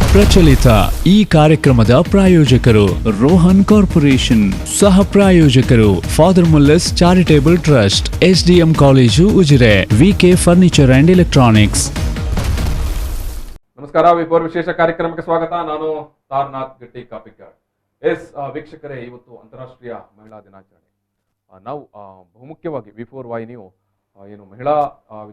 ವ-Prachalitha ಈ ಕಾರ್ಯಕ್ರಮದ ಪ್ರಾಯೋಜಕರು ರೋಹನ್ ಕಾರ್ಪೊರೇಷನ್, ಸಹ ಪ್ರಾಯೋಜಕರು father Muller's charitable trust, SDM college Ujire, VK furniture and electronics. ನಮಸ್ಕಾರ, ವಿ4 ವಿಶೇಷ ಕಾರ್ಯಕ್ರಮಕ್ಕೆ ಸ್ವಾಗತ. ನಾನು ತಾರನಾಥ್ ಗಟ್ಟಿ ಕಾಪಿಕಾಡ್. ವೀಕ್ಷಕರೇ, ಇವತ್ತು ಅಂತಾರಾಷ್ಟ್ರೀಯ ಮಹಿಳಾ ದಿನಾಚರಣೆ. ನಾವು ಬಹುಮುಖ್ಯವಾಗಿ ವಿ4 ವಾಹಿನಿಯು ಏನು ಮಹಿಳಾ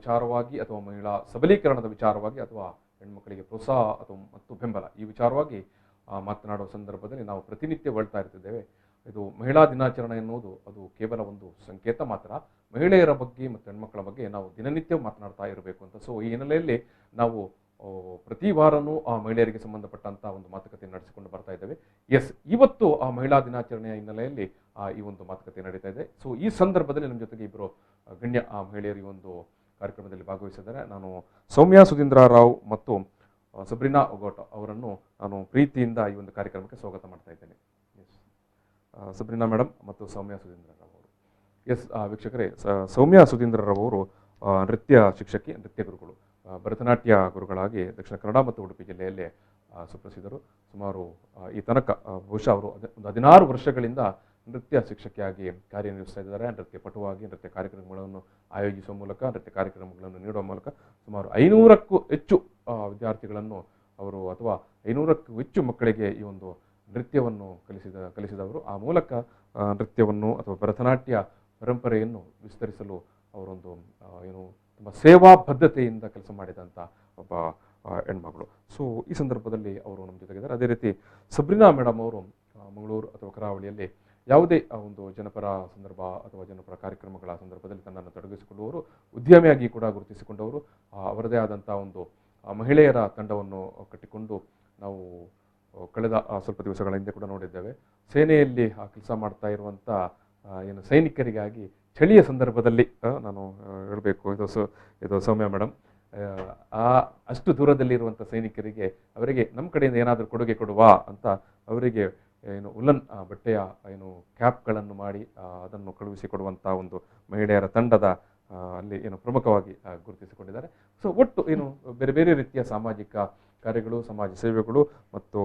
ವಿಚಾರವಾಗಿ ಅಥವಾ ಮಹಿಳಾ ಸಬಲೀಕರಣದ ವಿಚಾರವಾಗಿ ಅಥವಾ ಹೆಣ್ಮಕ್ಕಳಿಗೆ ಪ್ರೋತ್ಸಾಹ ಅಥವಾ ಮತ್ತು ಬೆಂಬಲ ಈ ವಿಚಾರವಾಗಿ ಮಾತನಾಡುವ ಸಂದರ್ಭದಲ್ಲಿ ನಾವು ಪ್ರತಿನಿತ್ಯ ಹೇಳ್ತಾ ಇರ್ತಿದ್ದೇವೆ. ಇದು ಮಹಿಳಾ ದಿನಾಚರಣೆ ಎನ್ನುವುದು ಅದು ಕೇವಲ ಒಂದು ಸಂಕೇತ ಮಾತ್ರ. ಮಹಿಳೆಯರ ಬಗ್ಗೆ ಮತ್ತು ಹೆಣ್ಮಕ್ಕಳ ಬಗ್ಗೆ ನಾವು ದಿನನಿತ್ಯ ಮಾತನಾಡ್ತಾ ಇರಬೇಕು ಅಂತ. ಸೊ ಈ ಹಿನ್ನೆಲೆಯಲ್ಲಿ ನಾವು ಪ್ರತಿ ವಾರನೂ ಆ ಮಹಿಳೆಯರಿಗೆ ಸಂಬಂಧಪಟ್ಟಂತ ಒಂದು ಮಾತುಕತೆ ನಡೆಸಿಕೊಂಡು ಬರ್ತಾ ಇದ್ದೇವೆ. ಇವತ್ತು ಆ ಮಹಿಳಾ ದಿನಾಚರಣೆಯ ಹಿನ್ನೆಲೆಯಲ್ಲಿ ಈ ಒಂದು ಮಾತುಕತೆ ನಡೀತಾ ಇದೆ. ಸೊ ಈ ಸಂದರ್ಭದಲ್ಲಿ ನಮ್ಮ ಜೊತೆಗೆ ಇಬ್ಬರು ಗಣ್ಯ ಮಹಿಳೆಯರು ಈ ಒಂದು ಕಾರ್ಯಕ್ರಮದಲ್ಲಿ ಭಾಗವಹಿಸಿದ್ದಾರೆ. ನಾನು ಸೌಮ್ಯ ಸುಧೀಂದ್ರ ರಾವ್ ಮತ್ತು ಸಬ್ರಿನಾ ಒಗೋಟ ಅವರನ್ನು ನಾನು ಪ್ರೀತಿಯಿಂದ ಈ ಒಂದು ಕಾರ್ಯಕ್ರಮಕ್ಕೆ ಸ್ವಾಗತ ಮಾಡ್ತಾ ಇದ್ದೇನೆ. ಸಬ್ರಿನಾ ಮೇಡಮ್ ಮತ್ತು ಸೌಮ್ಯ ಸುಧೀಂದ್ರ ರಾವ್ ಅವರು. ವೀಕ್ಷಕರೇ, ಸೌಮ್ಯ ಸುಧೀಂದ್ರ ರಾವ್ ಅವರು ನೃತ್ಯ ಶಿಕ್ಷಕಿ, ನೃತ್ಯ ಗುರುಗಳು, ಭರತನಾಟ್ಯ ಗುರುಗಳಾಗಿ ದಕ್ಷಿಣ ಕನ್ನಡ ಮತ್ತು ಉಡುಪಿ ಜಿಲ್ಲೆಯಲ್ಲೇ ಸುಪ್ರಸಿದ್ಧರು. ಸುಮಾರು ಈ ತನಕ ಬಹುಶಃ ಅವರು ಒಂದು 16 ವರ್ಷಗಳಿಂದ ನೃತ್ಯ ಶಿಕ್ಷಕಿಯಾಗಿ ಕಾರ್ಯನಿರ್ವಹಿಸ್ತಾ ಇದ್ದಾರೆ. ನೃತ್ಯ ಪಟುವಾಗಿ ನೃತ್ಯ ಕಾರ್ಯಕ್ರಮಗಳನ್ನು ಆಯೋಜಿಸುವ ಮೂಲಕ, ನೃತ್ಯ ಕಾರ್ಯಕ್ರಮಗಳನ್ನು ನೀಡುವ ಮೂಲಕ ಸುಮಾರು 500ಕ್ಕೂ ಹೆಚ್ಚು ವಿದ್ಯಾರ್ಥಿಗಳನ್ನು ಅವರು ಅಥವಾ 500ಕ್ಕೂ ಹೆಚ್ಚು ಮಕ್ಕಳಿಗೆ ಈ ಒಂದು ನೃತ್ಯವನ್ನು ಕಲಿಸಿದವರು. ಆ ಮೂಲಕ ನೃತ್ಯವನ್ನು ಅಥವಾ ಭರತನಾಟ್ಯ ಪರಂಪರೆಯನ್ನು ವಿಸ್ತರಿಸಲು ಅವರೊಂದು ಏನು ತುಂಬ ಸೇವಾ ಬದ್ಧತೆಯಿಂದ ಕೆಲಸ ಮಾಡಿದಂಥ ಒಬ್ಬ ಹೆಣ್ಮಗಳು. ಸೊ ಈ ಸಂದರ್ಭದಲ್ಲಿ ಅವರು ನಮ್ಮ ಜೊತೆಗಿದ್ದಾರೆ. ಅದೇ ರೀತಿ ಸಬ್ರಿನಾ ಮೇಡಮ್ ಅವರು ಮಂಗಳೂರು ಅಥವಾ ಕರಾವಳಿಯಲ್ಲಿ ಯಾವುದೇ ಒಂದು ಜನಪರ ಸಂದರ್ಭ ಅಥವಾ ಜನಪರ ಕಾರ್ಯಕ್ರಮಗಳ ಸಂದರ್ಭದಲ್ಲಿ ತನ್ನನ್ನು ತೊಡಗಿಸಿಕೊಳ್ಳುವವರು, ಉದ್ಯಮಿಯಾಗಿ ಕೂಡ ಗುರುತಿಸಿಕೊಂಡವರು. ಅವರದೇ ಆದಂಥ ಒಂದು ಮಹಿಳೆಯರ ತಂಡವನ್ನು ಕಟ್ಟಿಕೊಂಡು ನಾವು ಕಳೆದ ಸ್ವಲ್ಪ ದಿವಸಗಳ ಹಿಂದೆ ಕೂಡ ನೋಡಿದ್ದೇವೆ. ಸೇನೆಯಲ್ಲಿ ಕೆಲಸ ಮಾಡ್ತಾ ಇರುವಂಥ ಏನು ಸೈನಿಕರಿಗಾಗಿ ಚಳಿಯ ಸಂದರ್ಭದಲ್ಲಿ ನಾನು ಹೇಳಬೇಕು, ಇದು ಸೌಮ್ಯ ಮೇಡಮ್ ಅಷ್ಟು ದೂರದಲ್ಲಿರುವಂಥ ಸೈನಿಕರಿಗೆ ಅವರಿಗೆ ನಮ್ಮ ಕಡೆಯಿಂದ ಏನಾದರೂ ಕೊಡುಗೆ ಕೊಡುವ ಅಂತ ಅವರಿಗೆ ಏನು ಉಲ್ಲನ್ ಬಟ್ಟೆಯ ಏನು ಕ್ಯಾಪ್ಗಳನ್ನು ಮಾಡಿ ಅದನ್ನು ಕಳುಹಿಸಿಕೊಡುವಂಥ ಒಂದು ಮಹಿಳೆಯರ ತಂಡದ ಅಲ್ಲಿ ಏನು ಪ್ರಮುಖವಾಗಿ ಗುರುತಿಸಿಕೊಂಡಿದ್ದಾರೆ. ಸೊ ಒಟ್ಟು ಏನು ಬೇರೆ ಬೇರೆ ರೀತಿಯ ಸಾಮಾಜಿಕ ಕಾರ್ಯಗಳು, ಸಮಾಜ ಸೇವೆಗಳು ಮತ್ತು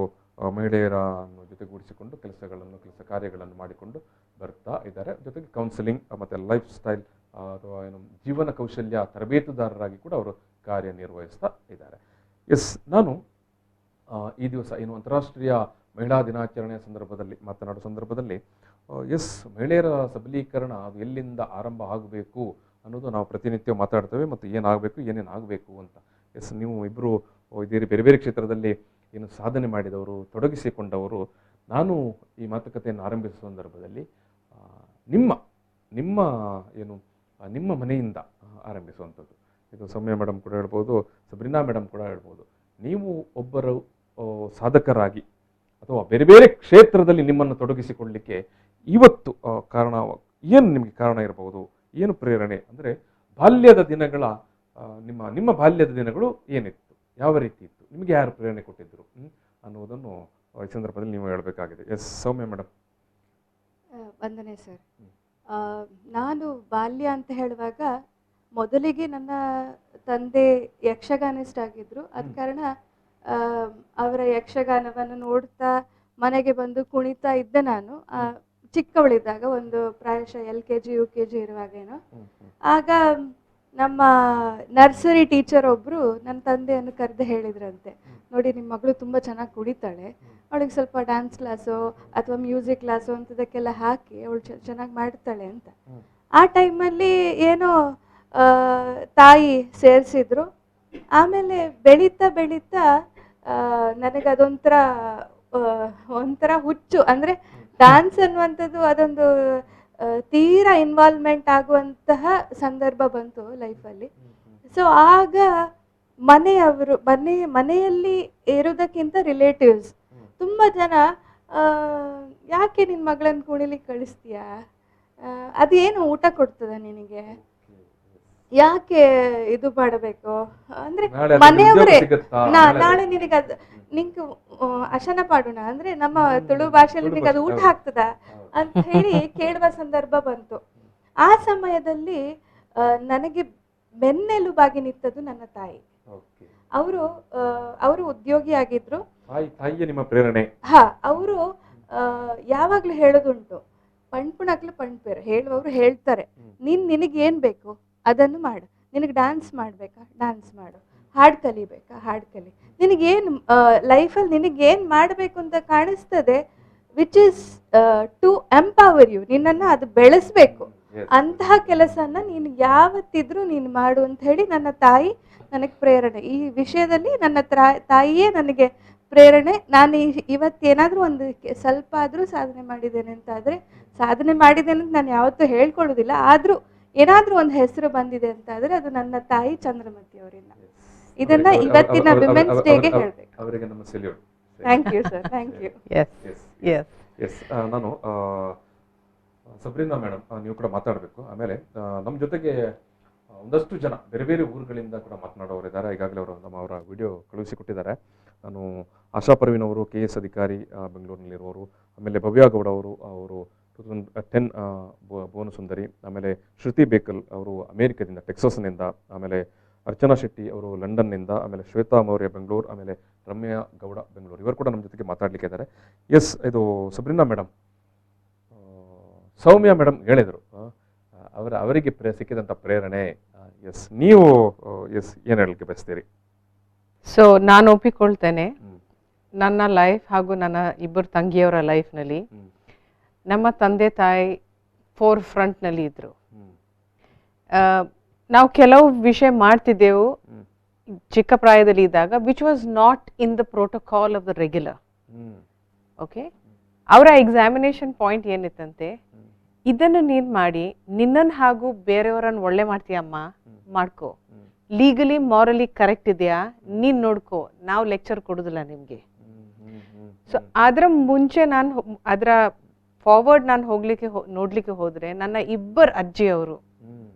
ಮಹಿಳೆಯರನ್ನು ಜೊತೆಗೂಡಿಸಿಕೊಂಡು ಕೆಲಸ ಕಾರ್ಯಗಳನ್ನು ಮಾಡಿಕೊಂಡು ಬರ್ತಾ ಇದ್ದಾರೆ. ಜೊತೆಗೆ ಕೌನ್ಸಿಲಿಂಗ್ ಮತ್ತು ಲೈಫ್ ಸ್ಟೈಲ್ ಅಥವಾ ಏನು ಜೀವನ ಕೌಶಲ್ಯ ತರಬೇತುದಾರರಾಗಿ ಕೂಡ ಅವರು ಕಾರ್ಯನಿರ್ವಹಿಸ್ತಾ ಇದ್ದಾರೆ. ನಾನು ಈ ದಿವಸ ಏನು ಅಂತಾರಾಷ್ಟ್ರೀಯ ಮಹಿಳಾ ದಿನಾಚರಣೆಯ ಸಂದರ್ಭದಲ್ಲಿ ಮಾತನಾಡುವ ಸಂದರ್ಭದಲ್ಲಿ ಮಹಿಳೆಯರ ಸಬಲೀಕರಣ ಅದು ಎಲ್ಲಿಂದ ಆರಂಭ ಆಗಬೇಕು ಅನ್ನೋದು ನಾವು ಪ್ರತಿನಿತ್ಯ ಮಾತಾಡ್ತೇವೆ ಮತ್ತು ಏನಾಗಬೇಕು ಏನೇನು ಆಗಬೇಕು ಅಂತ. ನೀವು ಇಬ್ಬರು ಇದೇ ಬೇರೆ ಬೇರೆ ಕ್ಷೇತ್ರದಲ್ಲಿ ಏನು ಸಾಧನೆ ಮಾಡಿದವರು, ತೊಡಗಿಸಿಕೊಂಡವರು. ನಾನು ಈ ಮಾತುಕತೆಯನ್ನು ಆರಂಭಿಸುವ ಸಂದರ್ಭದಲ್ಲಿ ನಿಮ್ಮ ಮನೆಯಿಂದ ಆರಂಭಿಸುವಂಥದ್ದು. ಇದು ಸೌಮ್ಯ ಮೇಡಮ್ ಕೂಡ ಹೇಳ್ಬೋದು, ಸಬ್ರಿನಾ ಮೇಡಮ್ ಕೂಡ ಹೇಳ್ಬೋದು. ನೀವು ಒಬ್ಬರು ಸಾಧಕರಾಗಿ ಅಥವಾ ಬೇರೆ ಬೇರೆ ಕ್ಷೇತ್ರದಲ್ಲಿ ನಿಮ್ಮನ್ನು ತೊಡಗಿಸಿಕೊಳ್ಳಲಿಕ್ಕೆ ಇವತ್ತು ಕಾರಣ ಏನು? ನಿಮಗೆ ಕಾರಣ ಇರಬಹುದು, ಏನು ಪ್ರೇರಣೆ? ಅಂದರೆ ಬಾಲ್ಯದ ದಿನಗಳ ನಿಮ್ಮ ಬಾಲ್ಯದ ದಿನಗಳು ಏನಿತ್ತು, ಯಾವ ರೀತಿ ಇತ್ತು, ನಿಮಗೆ ಯಾರು ಪ್ರೇರಣೆ ಕೊಟ್ಟಿದ್ದರು ಅನ್ನೋದನ್ನು ಈ ಸಂದರ್ಭದಲ್ಲಿ ನೀವು ಹೇಳಬೇಕಾಗಿದೆ. ಸೌಮ್ಯ ಮೇಡಮ್. ವಂದನೆ ಸರ್. ನಾನು ಬಾಲ್ಯ ಅಂತ ಹೇಳುವಾಗ ಮೊದಲಿಗೆ ನನ್ನ ತಂದೆ ಯಕ್ಷಗಾನಿಸ್ಟ್ ಆಗಿದ್ರು. ಆದ ಕಾರಣ ಅವರ ಯಕ್ಷಗಾನವನ್ನು ನೋಡ್ತಾ ಮನೆಗೆ ಬಂದು ಕುಣಿತಾ ಇದ್ದೆ. ನಾನು ಚಿಕ್ಕವಳಿದ್ದಾಗ, ಒಂದು ಪ್ರಾಯಶಃ LKG UKG ಇರುವಾಗೇನೋ. ಆಗ ನಮ್ಮ ನರ್ಸರಿ ಟೀಚರ್ ಒಬ್ಬರು ನನ್ನ ತಂದೆಯನ್ನು ಕರೆದು ಹೇಳಿದ್ರಂತೆ, ನೋಡಿ ನಿಮ್ಮ ಮಗಳು ತುಂಬ ಚೆನ್ನಾಗಿ ಕುಣಿತಾಳೆ, ಅವಳಿಗೆ ಸ್ವಲ್ಪ ಡ್ಯಾನ್ಸ್ ಕ್ಲಾಸು ಅಥವಾ ಮ್ಯೂಸಿಕ್ ಕ್ಲಾಸು ಅಂಥದಕ್ಕೆಲ್ಲ ಹಾಕಿ ಅವಳು ಚೆನ್ನಾಗಿ ಮಾಡ್ತಾಳೆ ಅಂತ. ಆ ಟೈಮಲ್ಲಿ ಏನೋ ತಾಯಿ ಸೇರಿಸಿದ್ರು. ಆಮೇಲೆ ಬೆಳೀತಾ ಬೆಳೀತಾ ನನಗದೊಂಥರ ಹುಚ್ಚು, ಅಂದರೆ ಡ್ಯಾನ್ಸ್ ಅನ್ನುವಂಥದ್ದು ಅದೊಂದು ತೀರಾ ಇನ್ವಾಲ್ವ್ಮೆಂಟ್ ಆಗುವಂತಹ ಸಂದರ್ಭ ಬಂತು ಲೈಫಲ್ಲಿ. ಸೊ ಆಗ ಮನೆಯಲ್ಲಿ ಇರೋದಕ್ಕಿಂತ ರಿಲೇಟಿವ್ಸ್ ತುಂಬ ಜನ, ಯಾಕೆ ನಿನ್ನ ಮಗಳನ್ನು ಕುಣಿಲಿಕ್ಕೆ ಕಳಿಸ್ತೀಯಾ, ಅದೇನು ಊಟ ಕೊಡ್ತದ ನಿನಗೆ, ಯಾಕೆ ಇದು ಮಾಡಬೇಕು, ಅಂದ್ರೆ ಮನೆಯವರೇ ನಾಳೆ ನಿನಗೆ ಅಶನ ಪಾಡೋಣ ಅಂದ್ರೆ ನಮ್ಮ ತುಳು ಭಾಷೆಯಲ್ಲಿ ನಿನಗೆ ಅದು ಊಟ ಆಗ್ತದ ಅಂತ ಹೇಳಿ ಕೇಳುವ ಸಂದರ್ಭ ಬಂತು. ಆ ಸಮಯದಲ್ಲಿ ನನಗೆ ಬೆನ್ನೆಲುಬಾಗಿ ನಿಂತದ್ದು ನನ್ನ ತಾಯಿ. ಓಕೆ. ಅವರು ಅವರು ಉದ್ಯೋಗಿ ಆಗಿದ್ರು. ತಾಯಿಯೇ ನಿಮ್ಮ ಪ್ರೇರಣೆ? ಹಾ, ಅವರು ಯಾವಾಗಲೂ ಹೇಳೋದುಂಟು, ಪಣ್ಪುಣಕ್ಲು ಪಣ್ಪೇರು ಹೇಳುವವರು ಹೇಳ್ತಾರೆ, ನಿನಗೆ ಏನು ಬೇಕು ಅದನ್ನು ಮಾಡು, ನಿನಗೆ ಡ್ಯಾನ್ಸ್ ಮಾಡಬೇಕಾ ಡ್ಯಾನ್ಸ್ ಮಾಡು, ಹಾಡು ಕಲಿಬೇಕಾ ಹಾಡು ಕಲಿ, ನಿನಗೇನು ಲೈಫಲ್ಲಿ ನಿನಗೇನು ಮಾಡಬೇಕು ಅಂತ ಕಾಣಿಸ್ತದೆ, which is to empower you, ನಿನ್ನನ್ನು ಅದು ಬೆಳೆಸಬೇಕು, ಅಂತಹ ಕೆಲಸನ ನೀನು ಯಾವತ್ತಿದ್ರೂ ನೀನು ಮಾಡು ಅಂತ ಹೇಳಿ ನನ್ನ ತಾಯಿ ನನಗೆ ಪ್ರೇರಣೆ. ಈ ವಿಷಯದಲ್ಲಿ ನನ್ನ ತಾಯಿಯೇ ನನಗೆ ಪ್ರೇರಣೆ. ನಾನು ಇವತ್ತೇನಾದರೂ ಒಂದು ಸ್ವಲ್ಪ ಆದರೂ ಸಾಧನೆ ಮಾಡಿದ್ದೇನೆ ಅಂತಾದರೆ, ಸಾಧನೆ ಮಾಡಿದ್ದೇನೆ ಅಂತ ನಾನು ಯಾವತ್ತೂ ಹೇಳ್ಕೊಳ್ಳೋದಿಲ್ಲ, ಆದರೂ ಏನಾದರೂ ಒಂದು ಹೆಸರು ಬಂದಿದೆ ಅಂತಾದರೆ ಅದು ನನ್ನ ತಾಯಿ ಚಂದ್ರಮತಿ ಅವರಿಂದ. ಇದನ್ನ ಇವತ್ತಿನ ವಿಮೆನ್ಸ್ ಡೇಗೆ ಹೇಳಬೇಕು. ಅವರಿಗೆ ನಮ್ಮ salute. Thank you sir, thank you. Yes, ನಾನು ಸಬ್ರೀನಾ ಮೇಡಮ್, ನೀವು ಕೂಡ ಮಾತಾಡಬೇಕು. ಆಮೇಲೆ ನಮ್ಮ ಜೊತೆಗೆ ಒಂದಷ್ಟು ಜನ ಬೇರೆ ಬೇರೆ ಊರುಗಳಿಂದ ಕೂಡ ಮಾತನಾಡೋರಿದ್ದಾರೆ. ಈಗಾಗಲೇ ಅವರ ವಿಡಿಯೋ ಕಳುಹಿಸಿಕೊಟ್ಟಿದ್ದಾರೆ. ನಾನು ಆಶಾ ಪರ್ವೀನ್ ಅವರು KS ಅಧಿಕಾರಿ ಬೆಂಗಳೂರಿನಲ್ಲಿರುವವರು, ಆಮೇಲೆ ಭವ್ಯ ಗೌಡ ಅವರು 2010 ಭುವನ ಸುಂದರಿ, ಆಮೇಲೆ ಶ್ರುತಿ ಬೇಕಲ್ ಅವರು ಅಮೇರಿಕದಿಂದ ಟೆಕ್ಸಾಸ್ನಿಂದ, ಆಮೇಲೆ ಅರ್ಚನಾ ಶೆಟ್ಟಿ ಅವರು ಲಂಡನ್ನಿಂದ, ಆಮೇಲೆ ಶ್ವೇತಾ ಮೌರ್ಯ ಬೆಂಗಳೂರು, ಆಮೇಲೆ ರಮ್ಯಾ ಗೌಡ ಬೆಂಗಳೂರು, ಇವರು ಕೂಡ ನಮ್ಮ ಜೊತೆಗೆ ಮಾತಾಡಲಿಕ್ಕೆ ಇದ್ದಾರೆ. ಎಸ್, ಇದು ಸಬ್ರೀನಾ ಮೇಡಮ್, ಸೌಮ್ಯ ಮೇಡಮ್ ಹೇಳಿದರು ಅವರಿಗೆ ಸಿಕ್ಕಿದಂಥ ಪ್ರೇರಣೆ. ಎಸ್, ನೀವು ಏನು ಹೇಳಲಿಕ್ಕೆ ಬಯಸ್ತೀರಿ? ಸೊ ನಾನು ಒಪ್ಪಿಕೊಳ್ತೇನೆ, ನನ್ನ ಲೈಫ್ ಹಾಗೂ ನನ್ನ ಇಬ್ಬರು ತಂಗಿಯವರ ಲೈಫ್ನಲ್ಲಿ ನಮ್ಮ ತಂದೆ ತಾಯಿ ಫೋರ್ ಫ್ರಂಟ್ನಲ್ಲಿ ಇದ್ದರು. ನಾವು ಕೆಲವು ವಿಷಯ ಮಾಡ್ತಿದ್ದೆವು ಚಿಕ್ಕ ಪ್ರಾಯದಲ್ಲಿ ಇದ್ದಾಗ, which was not in the protocol of the regular. Okay, ಅವರ ಎಕ್ಸಾಮಿನೇಷನ್ ಪಾಯಿಂಟ್ ಏನಿತ್ತಂತೆ, ಇದನ್ನು ನೀನು ಮಾಡಿ ನಿನ್ನನ್ನು ಹಾಗೂ ಬೇರೆಯವರನ್ನು ಒಳ್ಳೆ ಮಾಡ್ತೀಯಮ್ಮ, ಮಾಡ್ಕೋ, ಲೀಗಲಿ ಮಾರಲಿ ಕರೆಕ್ಟ್ ಇದೆಯಾ ನೀನು ನೋಡ್ಕೋ, ನಾವು ಲೆಕ್ಚರ್ ಕೊಡೋದಿಲ್ಲ ನಿಮಗೆ. ಸೊ ಅದರ ಮುಂಚೆ ಅದರ ಫಾರ್ವರ್ಡ್ ನಾನು ನೋಡ್ಲಿಕ್ಕೆ ಹೋದ್ರೆ ನನ್ನ ಇಬ್ಬರು ಅಜ್ಜಿಯವರು,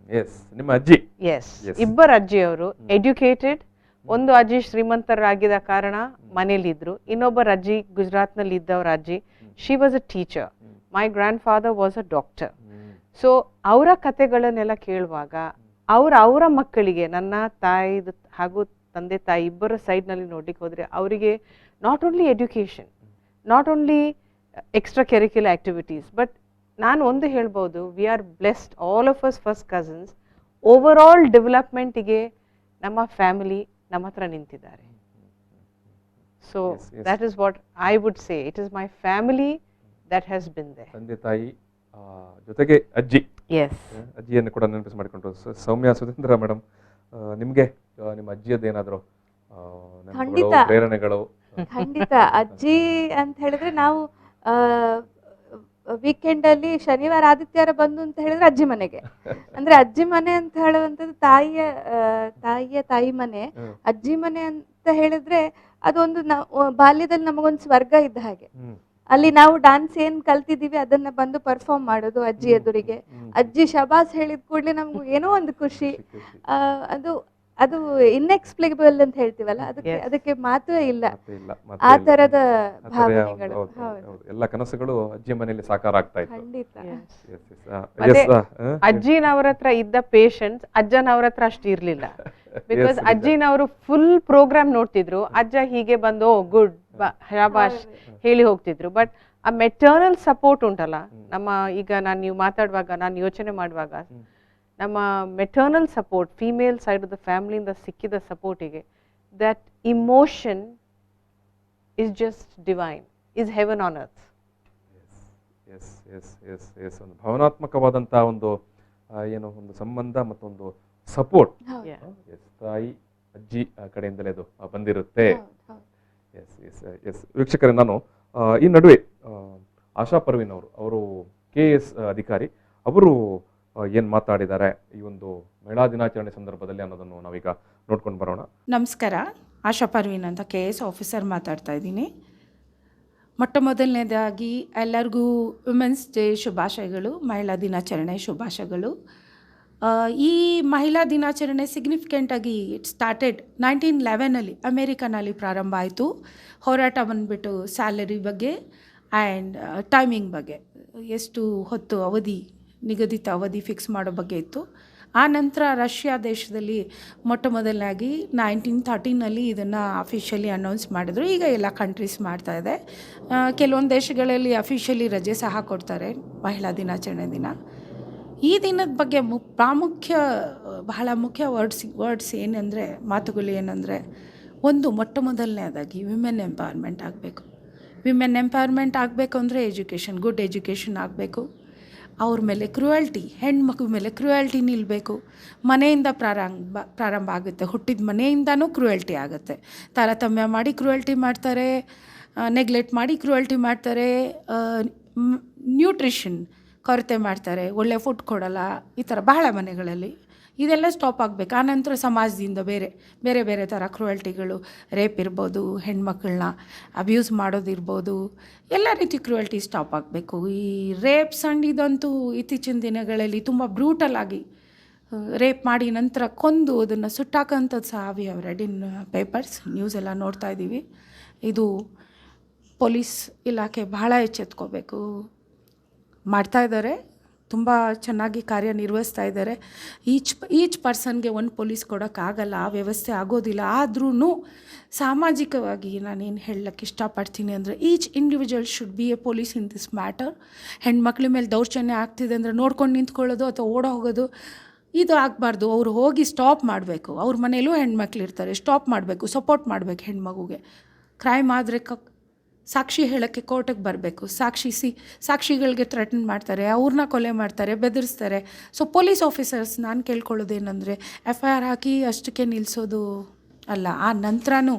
ನಿಮ್ಮ ಅಜ್ಜಿ, ಇಬ್ಬರು ಅಜ್ಜಿಯವರು ಎಡ್ಯುಕೇಟೆಡ್. ಒಂದು ಅಜ್ಜಿ ಶ್ರೀಮಂತರಾಗಿದ್ದ ಕಾರಣ ಮನೇಲಿದ್ರು, ಇನ್ನೊಬ್ಬರ ಅಜ್ಜಿ ಗುಜರಾತ್ನಲ್ಲಿ ಇದ್ದವರ ಅಜ್ಜಿ, she was a teacher. My grand father was a doctor. So ಅವರ ಕತೆಗಳನ್ನೆಲ್ಲ ಕೇಳುವಾಗ ಅವರ ಮಕ್ಕಳಿಗೆ, ನನ್ನ ತಾಯಿದು ಹಾಗೂ ತಂದೆ ತಾಯಿ ಇಬ್ಬರ ಸೈಡ್ನಲ್ಲಿ ನೋಡ್ಲಿಕ್ಕೆ ಹೋದರೆ, ಅವರಿಗೆ not only education, not only extra curricular activities, but ನಾನು ಒಂದು ಹೇಳ್ಬೋದು, we are blessed all of us first cousins. Over all ಡೆವಲಪ್ಮೆಂಟಿಗೆ ನಮ್ಮ ಫ್ಯಾಮಿಲಿ ನಮ್ಮ ಹತ್ರ ನಿಂತಿದ್ದಾರೆ. So that is what I would say, it is my family that has been there. ತಂದೆ ತಾಯಿ ಜೊತೆಗೆ ಅಜ್ಜಿ, ಅಜ್ಜಿಯನ್ನು ಕೂಡ ನೆನಪಿಸಿ ಮಾಡಿಕೊಂಡು. ಸೌಮ್ಯ ಸುಧೀಂದ್ರ ಮೇಡಮ್, ನಿಮಗೆ ನಿಮ್ಮ ಅಜ್ಜಿಯದ್ದೇನಾದರೂ ಪ್ರೇರಣೆಗಳು? ಖಂಡಿತ. ಅಜ್ಜಿ ಅಂತ ಹೇಳಿದ್ರೆ ನಾವು ವೀಕೆಂಡಲ್ಲಿ ಶನಿವಾರ ಆದಿತ್ಯವಾರ ಬಂದು ಅಂತ ಹೇಳಿದ್ರೆ ಅಜ್ಜಿ ಮನೆಗೆ, ಅಂದ್ರೆ ಅಜ್ಜಿ ಮನೆ ಅಂತ ಹೇಳುವಂಥದ್ದು ತಾಯಿ ಮನೆ. ಅಜ್ಜಿ ಮನೆ ಅಂತ ಹೇಳಿದ್ರೆ ಅದೊಂದು ಬಾಲ್ಯದಲ್ಲಿ ನಮಗೊಂದು ಸ್ವರ್ಗ ಇದ್ದ ಹಾಗೆ. ಅಲ್ಲಿ ನಾವು ಡಾನ್ಸ್ ಏನ್ ಕಲ್ತಿದೀವಿ ಅದನ್ನ ಬಂದು ಪರ್ಫಾರ್ಮ್ ಮಾಡೋದು ಅಜ್ಜಿ ಎದುರಿಗೆ. ಅಜ್ಜಿ ಶಬಾಸ್ ಹೇಳಿದ ಕೂಡಲೇ ನಮ್ಗೆ ಏನೋ ಒಂದು ಖುಷಿ, ಅದು ಇನ್ಎಕ್ಸ್ಪ್ಲಿಕಬಲ್ ಅಂತ ಹೇಳ್ತೀವಲ್ಲ, ಅದಕ್ಕೆ ಮಾತೇ ಇಲ್ಲ. ಆ ತರದ ಭಾವನೆಗಳು, ಎಲ್ಲ ಕನಸುಗಳು ಅಜ್ಜಿ ಮನೆಯಲ್ಲಿ ಸಾಕಾರ ಆಗ್ತಾ ಇತ್ತು. ಖಂಡಿತ. ಅಜ್ಜಿನವ್ರ ಹತ್ರ ಇದ್ದ ಪೇಷನ್ಸ್ ಅಜ್ಜನವ್ರ ಹತ್ರ ಅಷ್ಟು ಇರ್ಲಿಲ್ಲ. ಬಿಕಾಸ್ ಅಜ್ಜಿನವರು ಫುಲ್ ಪ್ರೋಗ್ರಾಮ್ ನೋಡ್ತಿದ್ರು, ಅಜ್ಜ ಹೀಗೆ ಬಂದು ಗುಡ್ ಶಾಬಾಷ್ ಹೇಳಿ ಹೋಗ್ತಿದ್ರು. ಬಟ್ ಆ ಮೆಟರ್ನಲ್ ಸಪೋರ್ಟ್ ಉಂಟಲ್ಲ, ನಮ್ಮ ಈಗ ನೀವು ಮಾತಾಡುವಾಗ ನಾನು ಯೋಚನೆ ಮಾಡುವಾಗ, ನಮ್ಮ maternal support, female side of the ಫ್ಯಾಮಿಲಿಯಿಂದ ಸಿಕ್ಕಿದ ಸಪೋರ್ಟಿಗೆ, that emotion is just divine, is heaven on earth. ಒಂದು ಭಾವನಾತ್ಮಕವಾದಂಥ ಒಂದು ಸಂಬಂಧ ಮತ್ತೊಂದು ಸಪೋರ್ಟ್ ತಾಯಿ ಅಜ್ಜಿ ಕಡೆಯಿಂದಲೇ ಅದು ಬಂದಿರುತ್ತೆ. ವೀಕ್ಷಕರೇ, ನಾನು ಈ ನಡುವೆ ಆಶಾ ಪರ್ವೀನ್ ಅವರು KS ಅಧಿಕಾರಿ, ಅವರು ಏನು ಮಾತಾಡಿದ್ದಾರೆ ಈ ಒಂದು ಮಹಿಳಾ ದಿನಾಚರಣೆ ಸಂದರ್ಭದಲ್ಲಿ ಅನ್ನೋದನ್ನು ನಾವೀಗ ನೋಡ್ಕೊಂಡು ಬರೋಣ. ನಮಸ್ಕಾರ, ಆಶಾ ಪರ್ವೀನ್ ಅಂತ KS ಆಫೀಸರ್ ಮಾತಾಡ್ತಾ ಇದ್ದೀನಿ. ಮೊಟ್ಟ ಮೊದಲನೇದಾಗಿ ಎಲ್ಲರಿಗೂ ವುಮೆನ್ಸ್ ಡೇ ಶುಭಾಶಯಗಳು, ಮಹಿಳಾ ದಿನಾಚರಣೆ ಶುಭಾಶಯಗಳು. ಈ ಮಹಿಳಾ ದಿನಾಚರಣೆ ಸಿಗ್ನಿಫಿಕೆಂಟಾಗಿ ಇಟ್ ಸ್ಟಾರ್ಟೆಡ್ 1911 ಅಮೇರಿಕನಲ್ಲಿ ಪ್ರಾರಂಭ ಆಯಿತು. ಹೋರಾಟ ಬಂದುಬಿಟ್ಟು ಸ್ಯಾಲರಿ ಬಗ್ಗೆ ಆ್ಯಂಡ್ ಟೈಮಿಂಗ್ ಬಗ್ಗೆ, ಎಷ್ಟು ಹೊತ್ತು ಅವಧಿ, ನಿಗದಿತ ಅವಧಿ ಫಿಕ್ಸ್ ಮಾಡೋ ಬಗ್ಗೆ ಇತ್ತು. ಆ ನಂತರ ರಷ್ಯಾ ದೇಶದಲ್ಲಿ ಮೊಟ್ಟ ಮೊದಲನಾಗಿ 1913 ಇದನ್ನು ಅಫಿಷಿಯಲಿ ಅನೌನ್ಸ್ ಮಾಡಿದ್ರು. ಈಗ ಎಲ್ಲ ಕಂಟ್ರೀಸ್ ಮಾಡ್ತಾಯಿದೆ. ಕೆಲವೊಂದು ದೇಶಗಳಲ್ಲಿ ಅಫಿಷಿಯಲಿ ರಜೆ ಸಹ ಕೊಡ್ತಾರೆ ಮಹಿಳಾ ದಿನಾಚರಣೆ ದಿನ. ಈ ದಿನದ ಬಗ್ಗೆ ಬಹಳ ಮುಖ್ಯ ವರ್ಡ್ಸ್ ಏನಂದರೆ, ಮಾತುಗಳು ಏನಂದರೆ, ಒಂದು ಮೊಟ್ಟ ಮೊದಲನೇದಾಗಿ ವಿಮೆನ್ ಎಂಪವರ್ಮೆಂಟ್ ಆಗಬೇಕು. ವಿಮೆನ್ ಎಂಪವರ್ಮೆಂಟ್ ಆಗಬೇಕು ಅಂದರೆ ಎಜುಕೇಷನ್, ಗುಡ್ ಎಜುಕೇಷನ್ ಆಗಬೇಕು. ಅವ್ರ ಮೇಲೆ ಕ್ರುಯಲ್ಟಿ, ಹೆಣ್ಮಕ್ಳ ಮೇಲೆ ಕ್ರುಯಲ್ಟಿ ನಿಲ್ಲಬೇಕು. ಮನೆಯಿಂದ ಪ್ರಾರಂಭ ಆಗುತ್ತೆ, ಹುಟ್ಟಿದ ಮನೆಯಿಂದನೂ ಕ್ರುಯಲ್ಟಿ ಆಗುತ್ತೆ. ತಾರತಮ್ಯ ಮಾಡಿ ಕ್ರುಯಲ್ಟಿ ಮಾಡ್ತಾರೆ, ನೆಗ್ಲೆಕ್ಟ್ ಮಾಡಿ ಕ್ರುಯಲ್ಟಿ ಮಾಡ್ತಾರೆ, ನ್ಯೂಟ್ರಿಷನ್ ಕೊರತೆ ಮಾಡ್ತಾರೆ, ಒಳ್ಳೆ ಫುಡ್ ಕೊಡಲ್ಲ, ಈ ಥರ ಬಹಳ ಮನೆಗಳಲ್ಲಿ. ಇದೆಲ್ಲ ಸ್ಟಾಪ್ ಆಗಬೇಕು. ಆನಂತರ ಸಮಾಜದಿಂದ ಬೇರೆ ಬೇರೆ ಥರ ಕ್ರುಯಲ್ಟಿಗಳು, ರೇಪ್ ಇರ್ಬೋದು, ಹೆಣ್ಮಕ್ಳನ್ನ ಅಬ್ಯೂಸ್ ಮಾಡೋದಿರ್ಬೋದು, ಎಲ್ಲ ರೀತಿ ಕ್ರುಯಲ್ಟಿ ಸ್ಟಾಪ್ ಆಗಬೇಕು. ಈ ರೇಪ್ಸ್ ಅಂಡ್ ಇದಂತೂ ಇತ್ತೀಚಿನ ದಿನಗಳಲ್ಲಿ ತುಂಬ ಬ್ರೂಟಲ್ ಆಗಿ ರೇಪ್ ಮಾಡಿ ನಂತರ ಕೊಂದು ಅದನ್ನು ಸುಟ್ಟಾಕೋಂಥದ್ದು ಸಹ we have read in papers, news ಎಲ್ಲ ನೋಡ್ತಾ ಇದ್ದೀವಿ. ಇದು ಪೊಲೀಸ್ ಇಲಾಖೆ ಬಹಳ ಎಚ್ಚೆತ್ಕೋಬೇಕು. ಮಾಡ್ತಾ ಇದ್ದಾರೆ, ತುಂಬ ಚೆನ್ನಾಗಿ ಕಾರ್ಯನಿರ್ವಹಿಸ್ತಾ ಇದ್ದಾರೆ. ಈಚ್ ಪರ್ಸನ್ಗೆ ಒಂದು ಪೊಲೀಸ್ ಕೊಡೋಕ್ಕಾಗಲ್ಲ, ಆ ವ್ಯವಸ್ಥೆ ಆಗೋದಿಲ್ಲ. ಆದ್ರೂ ಸಾಮಾಜಿಕವಾಗಿ ನಾನೇನು ಹೇಳಕ್ಕೆ ಇಷ್ಟಪಡ್ತೀನಿ ಅಂದರೆ, each individual should be A police in this matter. ಹೆಣ್ಮಕ್ಳ ಮೇಲೆ ದೌರ್ಜನ್ಯ ಆಗ್ತಿದೆ ಅಂದರೆ ನೋಡ್ಕೊಂಡು ನಿಂತ್ಕೊಳ್ಳೋದು ಅಥವಾ ಓಡ ಹೋಗೋದು ಇದು ಆಗಬಾರ್ದು. ಅವರು ಹೋಗಿ ಸ್ಟಾಪ್ ಮಾಡಬೇಕು. ಅವ್ರ ಮನೇಲೂ ಹೆಣ್ಮಕ್ಳು ಇರ್ತಾರೆ, ಸ್ಟಾಪ್ ಮಾಡಬೇಕು, ಸಪೋರ್ಟ್ ಮಾಡಬೇಕು ಹೆಣ್ಮಗುಗೆ. ಕ್ರೈಮ್ ಆದರೆ ಸಾಕ್ಷಿ ಹೇಳೋಕ್ಕೆ ಕೋರ್ಟಿಗೆ ಬರಬೇಕು. ಸಾಕ್ಷಿಗಳಿಗೆ ಥ್ರೆಟನ್ ಮಾಡ್ತಾರೆ, ಅವ್ರನ್ನ ಕೊಲೆ ಮಾಡ್ತಾರೆ, ಬೆದರಿಸ್ತಾರೆ. ಸೊ ಪೊಲೀಸ್ ಆಫೀಸರ್ಸ್ ನಾನು ಕೇಳ್ಕೊಳ್ಳೋದೇನೆಂದರೆ, FIR ಹಾಕಿ ಅಷ್ಟಕ್ಕೆ ನಿಲ್ಲಿಸೋದು ಅಲ್ಲ, ಆ ನಂತರನೂ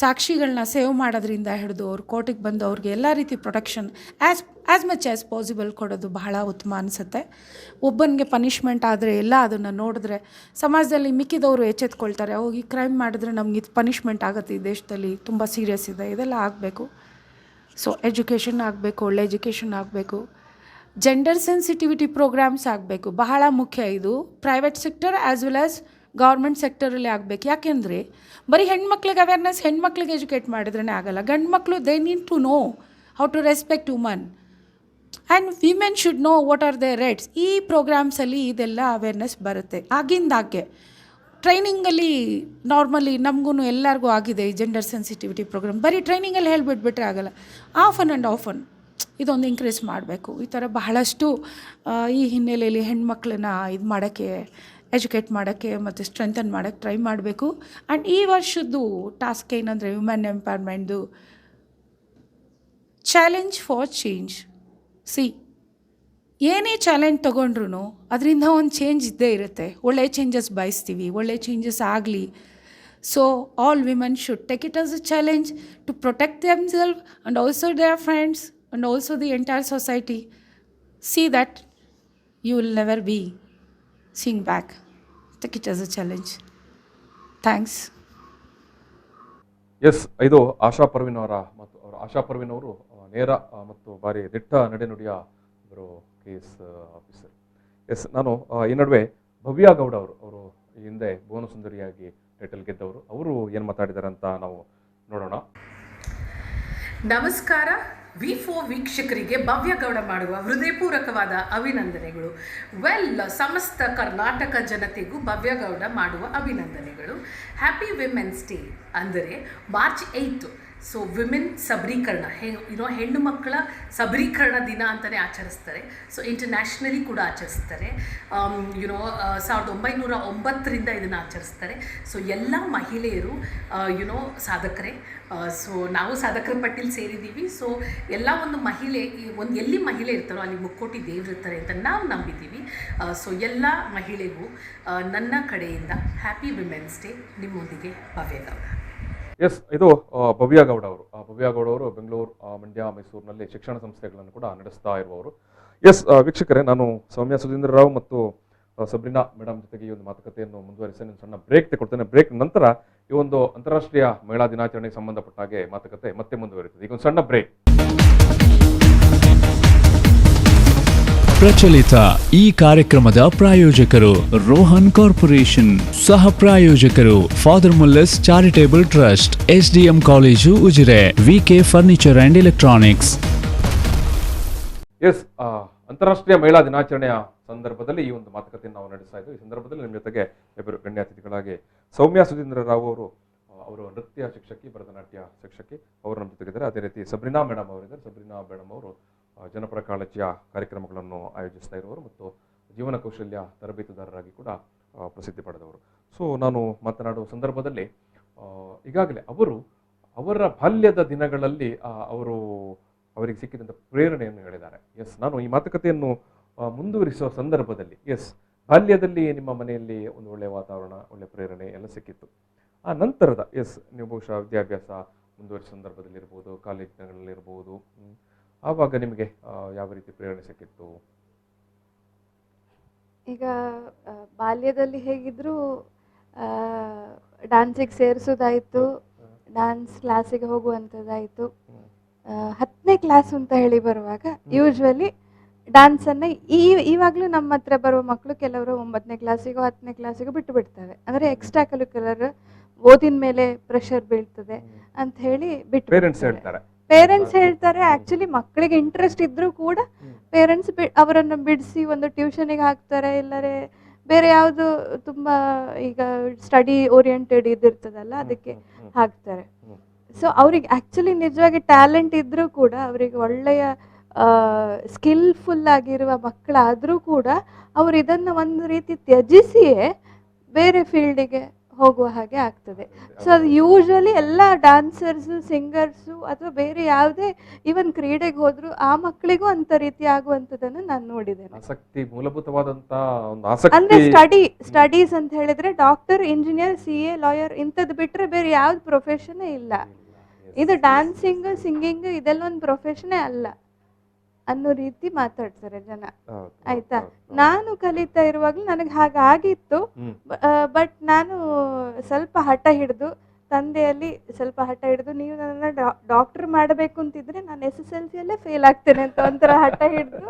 ಸಾಕ್ಷಿಗಳನ್ನ ಸೇವ್ ಮಾಡೋದ್ರಿಂದ ಹಿಡಿದು ಅವ್ರು ಕೋರ್ಟಿಗೆ ಬಂದು ಅವ್ರಿಗೆ ಎಲ್ಲ ರೀತಿ protection as much as possible ಕೊಡೋದು ಬಹಳ ಉತ್ತಮ ಅನಿಸುತ್ತೆ. ಒಬ್ಬನಿಗೆ ಪನಿಷ್ಮೆಂಟ್ ಆದರೆ ಎಲ್ಲ ಅದನ್ನು ನೋಡಿದ್ರೆ ಸಮಾಜದಲ್ಲಿ ಮಿಕ್ಕಿದವರು ಎಚ್ಚೆತ್ಕೊಳ್ತಾರೆ. ಹೋಗಿ ಕ್ರೈಮ್ ಮಾಡಿದ್ರೆ ನಮ್ಗೆ ಇದು ಪನಿಷ್ಮೆಂಟ್ ಆಗುತ್ತೆ, ಈ ದೇಶದಲ್ಲಿ ತುಂಬ ಸೀರಿಯಸ್ ಇದೆ, ಇದೆಲ್ಲ ಆಗಬೇಕು. ಸೊ ಎಜುಕೇಷನ್ ಆಗಬೇಕು, ಒಳ್ಳೆ ಎಜುಕೇಷನ್ ಆಗಬೇಕು. ಜೆಂಡರ್ ಸೆನ್ಸಿಟಿವಿಟಿ ಪ್ರೋಗ್ರಾಮ್ಸ್ ಆಗಬೇಕು, ಬಹಳ ಮುಖ್ಯ. ಇದು private sector as well as government ಸೆಕ್ಟರಲ್ಲಿ ಆಗಬೇಕು. ಯಾಕೆಂದರೆ ಬರೀ ಹೆಣ್ಮಕ್ಳಿಗೆ ಅವೇರ್ನೆಸ್, ಹೆಣ್ಮಕ್ಳಿಗೆ ಎಜುಕೇಟ್ ಮಾಡಿದ್ರೇ ಆಗಲ್ಲ. ಗಂಡು ಮಕ್ಕಳು they need to know how to respect woman and women should know what are their rights. ಈ ಪ್ರೋಗ್ರಾಮ್ಸಲ್ಲಿ ಇದೆಲ್ಲ ಅವೇರ್ನೆಸ್ ಬರುತ್ತೆ ಆಗಿಂದಾಗೆ. ಟ್ರೈನಿಂಗಲ್ಲಿ ನಾರ್ಮಲಿ ನಮಗೂ ಎಲ್ಲರಿಗೂ ಆಗಿದೆ ಈ ಜೆಂಡರ್ ಸೆನ್ಸಿಟಿವಿಟಿ ಪ್ರೋಗ್ರಾಮ್. ಬರೀ ಟ್ರೈನಿಂಗಲ್ಲಿ ಹೇಳಿಬಿಟ್ಬಿಟ್ರೆ ಆಗಲ್ಲ. ಆಫನ್ ಇದೊಂದು ಇನ್ಕ್ರೀಸ್ ಮಾಡಬೇಕು. ಈ ಥರ ಬಹಳಷ್ಟು ಈ ಹಿನ್ನೆಲೆಯಲ್ಲಿ ಹೆಣ್ಮಕ್ಳನ್ನ ಇದು ಮಾಡೋಕ್ಕೆ, ಎಜುಕೇಟ್ ಮಾಡೋಕ್ಕೆ ಮತ್ತು ಸ್ಟ್ರೆಂಥನ್ ಮಾಡೋಕ್ಕೆ ಟ್ರೈ ಮಾಡಬೇಕು. ಆ್ಯಂಡ್ ಈ ವರ್ಷದ್ದು ಟಾಸ್ಕ್ ಏನಂದರೆ ವುಮೆನ್ ಎಂಪವರ್ಮೆಂಟ್ದು ಚಾಲೆಂಜ್ ಫಾರ್ ಚೇಂಜ್. ಏನೇ ಚಾಲೆಂಜ್ ತೊಗೊಂಡ್ರು ಅದರಿಂದ ಒಂದು ಚೇಂಜ್ ಇದ್ದೇ ಇರುತ್ತೆ. ಒಳ್ಳೆ ಚೇಂಜಸ್ ಬಯಸ್ತೀವಿ, ಒಳ್ಳೆ ಚೇಂಜಸ್ ಆಗಲಿ. So all women should take it as a challenge to protect themselves and also their friends and also the entire society. See that you will never be seeing back. Take it as a challenge. Thanks. Yes, ಇದು ಆಶಾ ಪರ್ವಿನ್ ಅವರ ಮತ್ತು ಆಶಾ ಪರ್ವಿನ್ ಅವರು ನೇರ ಮತ್ತು ಭಾರಿ ದಿಟ್ಟ ನಡೆನುಡಿಯ ಇವರು KS officer. S, ನಾನು ಈ ನಡುವೆ ಭವ್ಯ ಗೌಡ ಅವರು ಈ ಹಿಂದೆ ಭುವನ ಸುಂದರಿಯಾಗಿ ಟೈಟಲ್ ಗೆದ್ದವರು, ಅವರು ಏನು ಮಾತಾಡಿದ್ದಾರೆ ಅಂತ ನಾವು ನೋಡೋಣ. ನಮಸ್ಕಾರ. V4 ವೀಕ್ಷಕರಿಗೆ ಭವ್ಯ ಗೌಡ ಮಾಡುವ ಹೃದಯಪೂರ್ವಕವಾದ ಅಭಿನಂದನೆಗಳು. ಸಮಸ್ತ ಕರ್ನಾಟಕ ಜನತೆಗೂ ಭವ್ಯ ಗೌಡ ಮಾಡುವ ಅಭಿನಂದನೆಗಳು. ಹ್ಯಾಪಿ ವಿಮೆನ್ಸ್ ಡೇ ಅಂದರೆ ಮಾರ್ಚ್ 8. ಸೊ ವಿಮೆನ್ ಸಬಲೀಕರಣ, ಹೆಣ್ಣು ಮಕ್ಕಳ ಸಬಲೀಕರಣ ದಿನ ಅಂತಲೇ ಆಚರಿಸ್ತಾರೆ. ಸೊ ಇಂಟರ್ನ್ಯಾಷನಲಿ ಕೂಡ ಆಚರಿಸ್ತಾರೆ. 1909ರಿಂದ ಇದನ್ನು ಆಚರಿಸ್ತಾರೆ. ಸೊ ಎಲ್ಲ ಮಹಿಳೆಯರು ಸಾಧಕರೇ. ಸೊ ನಾವು ಸಾಧಕರ ಪಟ್ಟಿಲಿ ಸೇರಿದ್ದೀವಿ. ಸೊ ಎಲ್ಲ ಒಂದು ಮಹಿಳೆ, ಎಲ್ಲಿ ಮಹಿಳೆ ಇರ್ತಾರೋ ಅಲ್ಲಿ ಮುಕ್ಕೋಟಿ ದೇವರಿರ್ತಾರೆ ಅಂತ ನಾವು ನಂಬಿದ್ದೀವಿ. ಸೊ ಎಲ್ಲ ಮಹಿಳೆಗೂ ನನ್ನ ಕಡೆಯಿಂದ ಹ್ಯಾಪಿ ವಿಮೆನ್ಸ್ ಡೇ. ನಿಮ್ಮೊಂದಿಗೆ ಭವ್ಯ ಗೌಡ. ಎಸ್, ಇದು ಭವ್ಯ ಗೌಡ ಅವರು. ಭವ್ಯ ಗೌಡ ಅವರು ಬೆಂಗಳೂರು, ಮಂಡ್ಯ, ಮೈಸೂರಿನಲ್ಲಿ ಶಿಕ್ಷಣ ಸಂಸ್ಥೆಗಳನ್ನು ಕೂಡ ನಡೆಸ್ತಾ ಇರುವವರು. ಎಸ್ ವೀಕ್ಷಕರೇ, ನಾನು ಸೌಮ್ಯ ಸುಧೀಂದ್ರ ರಾವ್ ಮತ್ತು ಸಬ್ರಿನಾ ಮೇಡಮ್ ಜೊತೆಗೆ ಈ ಒಂದು ಮಾತುಕತೆಯನ್ನು ಮುಂದುವರಿಸಿ ಒಂದು ಸಣ್ಣ ಬ್ರೇಕ್ ತಗೊಳ್ತೇನೆ. ಬ್ರೇಕ್ ನಂತರ ಈ ಒಂದು ಅಂತಾರಾಷ್ಟ್ರೀಯ ಮಹಿಳಾ ದಿನಾಚರಣೆಗೆ ಸಂಬಂಧಪಟ್ಟ ಹಾಗೆ ಮಾತುಕತೆ ಮತ್ತೆ ಮುಂದುವರಿಯುತ್ತದೆ. ಈಗ ಒಂದು ಸಣ್ಣ ಬ್ರೇಕ್. ಪ್ರಚಲಿತ ಈ ಕಾರ್ಯಕ್ರಮದ ಪ್ರಾಯೋಜಕರು ರೋಹನ್ ಕಾರ್ಪೊರೇಷನ್, ಸಹ ಪ್ರಾಯೋಜಕರು father Muller's charitable trust, SDM college Ujire, VK furniture and electronics. Yes, ಅಂತಾರಾಷ್ಟ್ರೀಯ ಮಹಿಳಾ ದಿನಾಚರಣೆಯ ಸಂದರ್ಭದಲ್ಲಿ ಈ ಒಂದು ಮಾತುಕತೆಯನ್ನು ನಾವು ನಡೆಸ್ತಾ ಇದ್ವಿ. ಈ ಸಂದರ್ಭದಲ್ಲಿ ನಿಮ್ಮ ಜೊತೆಗೆ ಇಬ್ಬರು ಗಣ್ಯ ಅತಿಥಿಗಳಾಗಿ ಸೌಮ್ಯ ಸುಧೀಂದ್ರ ರಾವ್ ಅವರು ನೃತ್ಯ ಶಿಕ್ಷಕಿ, ಭರತನಾಟ್ಯ ಶಿಕ್ಷಕಿ, ಅವರು ನಮ್ಮ ಜೊತೆಗಿದ್ದಾರೆ. ಅದೇ ರೀತಿ ಸಬ್ರಿನಾ ಮೇಡಮ್ ಅವರಿದ್ದಾರೆ. ಸಬ್ರಿನಾ ಮೇಡಮ್ ಅವರು ಜನಪರ ಕಾಳಜಿಯ ಕಾರ್ಯಕ್ರಮಗಳನ್ನು ಆಯೋಜಿಸ್ತಾ ಇರುವವರು ಮತ್ತು ಜೀವನ ಕೌಶಲ್ಯ ತರಬೇತುದಾರರಾಗಿ ಕೂಡ ಪ್ರಸಿದ್ಧಿ ಪಡೆದವರು. ಸೊ ನಾನು ಮಾತನಾಡುವ ಸಂದರ್ಭದಲ್ಲಿ ಈಗಾಗಲೇ ಅವರ ಬಾಲ್ಯದ ದಿನಗಳಲ್ಲಿ ಅವರಿಗೆ ಸಿಕ್ಕಿದಂಥ ಪ್ರೇರಣೆಯನ್ನು ಹೇಳಿದ್ದಾರೆ. ಎಸ್, ನಾನು ಈ ಮಾತುಕತೆಯನ್ನು ಮುಂದುವರಿಸುವ ಸಂದರ್ಭದಲ್ಲಿ ಬಾಲ್ಯದಲ್ಲಿ ನಿಮ್ಮ ಮನೆಯಲ್ಲಿ ಒಂದು ಒಳ್ಳೆಯ ವಾತಾವರಣ, ಒಳ್ಳೆಯ ಪ್ರೇರಣೆ ಎಲ್ಲ ಸಿಕ್ಕಿತ್ತು. ಆ ನಂತರದ ನೀವು ಬಹುಶಃ ವಿದ್ಯಾಭ್ಯಾಸ ಮುಂದುವರಿಸುವ ಸಂದರ್ಭದಲ್ಲಿ ಇರ್ಬೋದು, ಕಾಲೇಜಿನಲ್ಲಿರ್ಬೋದು, ಆವಾಗ ನಿಮಗೆ ಯಾವ ರೀತಿ ಪ್ರೇರಣೆ ಸಿಕ್ಕಿತ್ತು? ಈಗ ಬಾಲ್ಯದಲ್ಲಿ ಹೇಗಿದ್ರು ಡ್ಯಾನ್ಸಿಗೆ ಸೇರಿಸೋದಾಯಿತು, ಡ್ಯಾನ್ಸ್ ಕ್ಲಾಸಿಗೆ ಹೋಗುವಂಥದ್ದಾಯಿತು. 10ನೇ ಕ್ಲಾಸ್ ಅಂತ ಹೇಳಿ ಬರುವಾಗ ಯೂಶ್ವಲಿ ಡ್ಯಾನ್ಸನ್ನು ಇವಾಗಲೂ ನಮ್ಮ ಹತ್ರ ಬರುವ ಮಕ್ಕಳು ಕೆಲವರು 9ನೇ ಕ್ಲಾಸಿಗೋ 10ನೇ ಕ್ಲಾಸಿಗೋ ಬಿಟ್ಟು ಬಿಡ್ತವೆ. ಅಂದರೆ ಎಕ್ಸ್ಟ್ರಾ ಕರಿಕ್ಯುಲರ್ ಓದಿನ ಮೇಲೆ ಪ್ರೆಷರ್ ಬೀಳ್ತದೆ ಅಂತ ಹೇಳಿ ಬಿಟ್ಟು ಪೇರೆಂಟ್ಸ್ ಹೇಳ್ತಾರೆ. ಆ್ಯಕ್ಚುಲಿ ಮಕ್ಕಳಿಗೆ ಇಂಟ್ರೆಸ್ಟ್ ಇದ್ರೂ ಕೂಡ ಪೇರೆಂಟ್ಸ್ ಅವರನ್ನು ಬಿಡಿಸಿ ಒಂದು ಟ್ಯೂಷನಿಗೆ ಹಾಕ್ತಾರೆ, ಇಲ್ಲರೆ ಬೇರೆ ಯಾವುದು ತುಂಬ ಈಗ ಸ್ಟಡಿ ಓರಿಯೆಂಟೆಡ್ ಇದಿರ್ತದಲ್ಲ ಅದಕ್ಕೆ ಹಾಕ್ತಾರೆ. ಸೊ ಅವ್ರಿಗೆ ಆ್ಯಕ್ಚುಲಿ ನಿಜವಾಗಿ ಟ್ಯಾಲೆಂಟ್ ಇದ್ರೂ ಕೂಡ, ಅವರಿಗೆ ಒಳ್ಳೆಯ ಸ್ಕಿಲ್ಫುಲ್ ಆಗಿರುವ ಮಕ್ಕಳಾದರೂ ಕೂಡ ಅವರು ಇದನ್ನು ಒಂದು ರೀತಿ ತ್ಯಜಿಸಿಯೇ ಬೇರೆ ಫೀಲ್ಡಿಗೆ ಹೋಗುವ ಹಾಗೆ ಆಗ್ತದೆ. ಸೊ ಅದು ಯೂಶ್ವಲಿ ಎಲ್ಲ ಡ್ಯಾನ್ಸರ್ಸು, ಸಿಂಗರ್ಸು ಅಥವಾ ಬೇರೆ ಯಾವುದೇ ಈವನ್ ಕ್ರೀಡೆಗೆ ಹೋದ್ರು ಆ ಮಕ್ಕಳಿಗೂ ಅಂತ ರೀತಿ ಆಗುವಂಥದ್ದನ್ನು ನಾನು ನೋಡಿದ್ದೇನೆ. ಆಸಕ್ತಿ, ಮೂಲಭೂತವಾದಂತ ಒಂದು ಆಸಕ್ತಿ ಅಂದ್ರೆ ಸ್ಟಡೀಸ್ ಅಂತ ಹೇಳಿದ್ರೆ ಡಾಕ್ಟರ್, ಇಂಜಿನಿಯರ್, CA, ಲಾಯರ್ ಇಂಥದ್ದು ಬಿಟ್ರೆ ಬೇರೆ ಯಾವ್ದು ಪ್ರೊಫೆಷನ್ನೇ ಇಲ್ಲ. ಇದು ಡ್ಯಾನ್ಸಿಂಗ್, ಸಿಂಗಿಂಗ್ ಇದೆಲ್ಲ ಒಂದು ಪ್ರೊಫೆಷನ್ನೇ ಅಲ್ಲ ಅನ್ನೋ ರೀತಿ ಮಾತಾಡ್ತಾರೆ ಜನ. ಆಯ್ತಾ, ನಾನು ಕಲಿತಾ ಇರುವಾಗಲೂ ನನಗೆ ಹಾಗಾಗಿತ್ತು. ಬಟ್ ನಾನು ಸ್ವಲ್ಪ ಹಠ ಹಿಡಿದು, ತಂದೆಯಲ್ಲಿ ಸ್ವಲ್ಪ ಹಠ ಹಿಡಿದು, ನೀವು ನನ್ನ ಡಾಕ್ಟರ್ ಮಾಡಬೇಕು ಅಂತಿದ್ರೆ ನಾನು SSLCಯಲ್ಲೇ ಫೇಲ್ ಆಗ್ತೇನೆ ಅಂತ ಒಂಥರ ಹಠ ಹಿಡಿದು,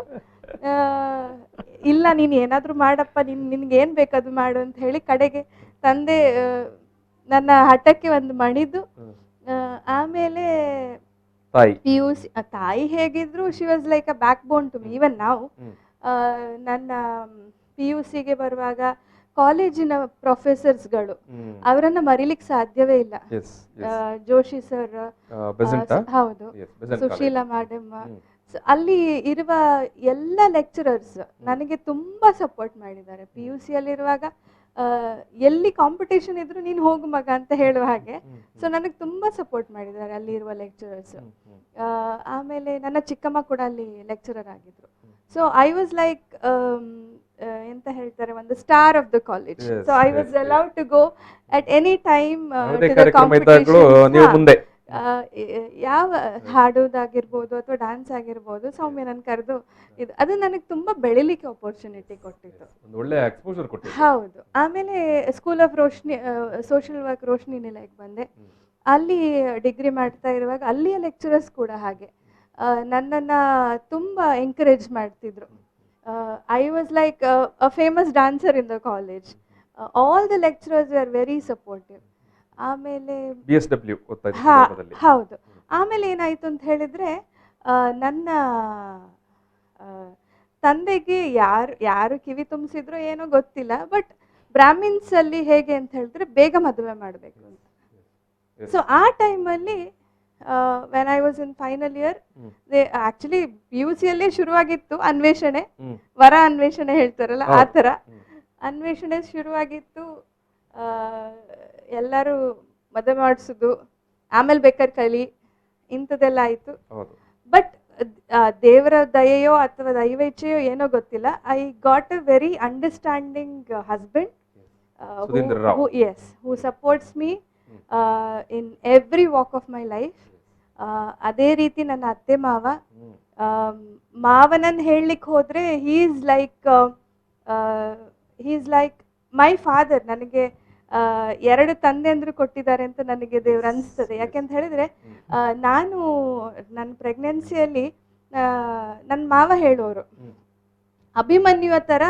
ಇಲ್ಲ ನೀನು ಏನಾದರೂ ಮಾಡಪ್ಪ, ನಿನ್ಗೆ ಏನು ಬೇಕದು ಮಾಡು ಅಂತ ಹೇಳಿ ಕಡೆಗೆ ತಂದೆ ನನ್ನ ಹಠಕ್ಕೆ ಒಂದು ಮಣಿದು ಆಮೇಲೆ PUC ತಾಯಿ ಹೇಗಿದ್ರು she was like a backbone to me. Even ನಾವು ನನ್ನ PUCಗೆ ಬರುವಾಗ ಕಾಲೇಜಿನ ಪ್ರೊಫೆಸರ್ಸ್ಗಳು ಅವರನ್ನ ಮರಿಲಿಕ್ಕೆ ಸಾಧ್ಯವೇ ಇಲ್ಲ. ಜೋಶಿ ಸರ್, ಹೌದು, ಸುಶೀಲಾ ಮೇಡಮ್, ಅಲ್ಲಿ ಇರುವ ಎಲ್ಲ ಲೆಕ್ಚರರ್ಸ್ ನನಗೆ ತುಂಬಾ ಸಪೋರ್ಟ್ ಮಾಡಿದ್ದಾರೆ. PUCಯಲ್ಲಿರುವಾಗ ಎಲ್ಲಿ ಕಾಂಪಿಟೇಷನ್ ಇದ್ರು ನೀನು ಹೋಗು ಮಗ ಅಂತ ಹೇಳುವ ಹಾಗೆ. ಸೊ ನನಗೆ ತುಂಬಾ ಸಪೋರ್ಟ್ ಮಾಡಿದ್ದಾರೆ ಅಲ್ಲಿ ಇರುವ ಲೆಕ್ಚರರ್ಸ್. ಆಮೇಲೆ ನನ್ನ ಚಿಕ್ಕಮ್ಮ ಕೂಡ ಅಲ್ಲಿ ಲೆಕ್ಚರರ್ ಆಗಿದ್ರು. ಸೊ ಐ ವಾಸ್ ಲೈಕ್ ಎಂತ ಹೇಳ್ತಾರೆ, ಒಂದು star of the college. So I was allowed to go at any time to the competition. ಯಾವ ಹಾಡೋದಾಗಿರ್ಬೋದು ಅಥವಾ ಡ್ಯಾನ್ಸ್ ಆಗಿರ್ಬೋದು, ಸೌಮ್ಯ ನನ್ನ ಕರೆದು ಅದು ನನಗೆ ತುಂಬಾ ಬೆಳಿಲಿಕ್ಕೆ ಆಪರ್ಚುನಿಟಿ ಕೊಟ್ಟಿತ್ತು, ಒಳ್ಳೆ ಎಕ್ಸ್ಪೋಜರ್ ಕೊಟ್ಟಿತ್ತು. ಹೌದು. ಆಮೇಲೆ school of Roshni, social work Roshni ನಿಲಯಕ್ಕೆ ಬಂದೆ. ಅಲ್ಲಿ ಡಿಗ್ರಿ ಮಾಡ್ತಾ ಇರುವಾಗ ಅಲ್ಲಿಯ ಲೆಕ್ಚರರ್ಸ್ ಕೂಡ ಹಾಗೆ ನನ್ನನ್ನು ತುಂಬ ಎಂಕರೇಜ್ ಮಾಡ್ತಿದ್ರು. I was like a famous dancer in the college. All the lecturers are very supportive. ಆಮೇಲೆ BSW ಹೌದು. ಆಮೇಲೆ ಏನಾಯ್ತು ಅಂತ ಹೇಳಿದ್ರೆ, ನನ್ನ ತಂದೆಗೆ ಯಾರು ಕಿವಿ ತುಂಬಿಸಿದ್ರು ಏನೋ ಗೊತ್ತಿಲ್ಲ, ಬಟ್ ಬ್ರಾಹ್ಮಿನ್ಸ್ ಅಲ್ಲಿ ಹೇಗೆ ಅಂತ ಹೇಳಿದ್ರೆ ಬೇಗ ಮದುವೆ ಮಾಡಬೇಕು ಅಂತ. ಸೊ ಆ ಟೈಮಲ್ಲಿ when I was in final year, actually PUCಯಲ್ಲೇ ಶುರುವಾಗಿತ್ತು ಅನ್ವೇಷಣೆ, ವರ ಅನ್ವೇಷಣೆ ಹೇಳ್ತಾರಲ್ಲ ಆ ಥರ ಅನ್ವೇಷಣೆ ಶುರುವಾಗಿತ್ತು. ಎಲ್ಲರೂ ಮದುವೆ ಮಾಡಿಸೋದು, ಆಮೇಲೆ ಬೇಕಾದ್ರೆ ಕಲಿ, ಇಂಥದ್ದೆಲ್ಲ ಆಯಿತು. ಬಟ್ ದೇವರ ದಯೆಯೋ ಅಥವಾ ದೈವ ಇಚ್ಛೆಯೋ ಏನೋ ಗೊತ್ತಿಲ್ಲ, I got a very understanding husband who supports me in every walk of my life. ಅದೇ ರೀತಿ ನನ್ನ ಅತ್ತೆ ಮಾವನನ್ನು ಹೇಳಲಿಕ್ಕೆ ಹೋದರೆ he is like my father. ನನಗೆ 2 ತಂದೆಂದ್ರು ಕೊಟ್ಟಿದ್ದಾರೆ ಅಂತ ನನಗೆ ದೇವ್ರು ಅನಿಸ್ತದೆ. ಯಾಕೆಂತ ಹೇಳಿದ್ರೆ, ನಾನು ನನ್ನ ಪ್ರೆಗ್ನೆನ್ಸಿಯಲ್ಲಿ ನನ್ನ ಮಾವ ಹೇಳೋರು, ಅಭಿಮನ್ಯುವ ಥರ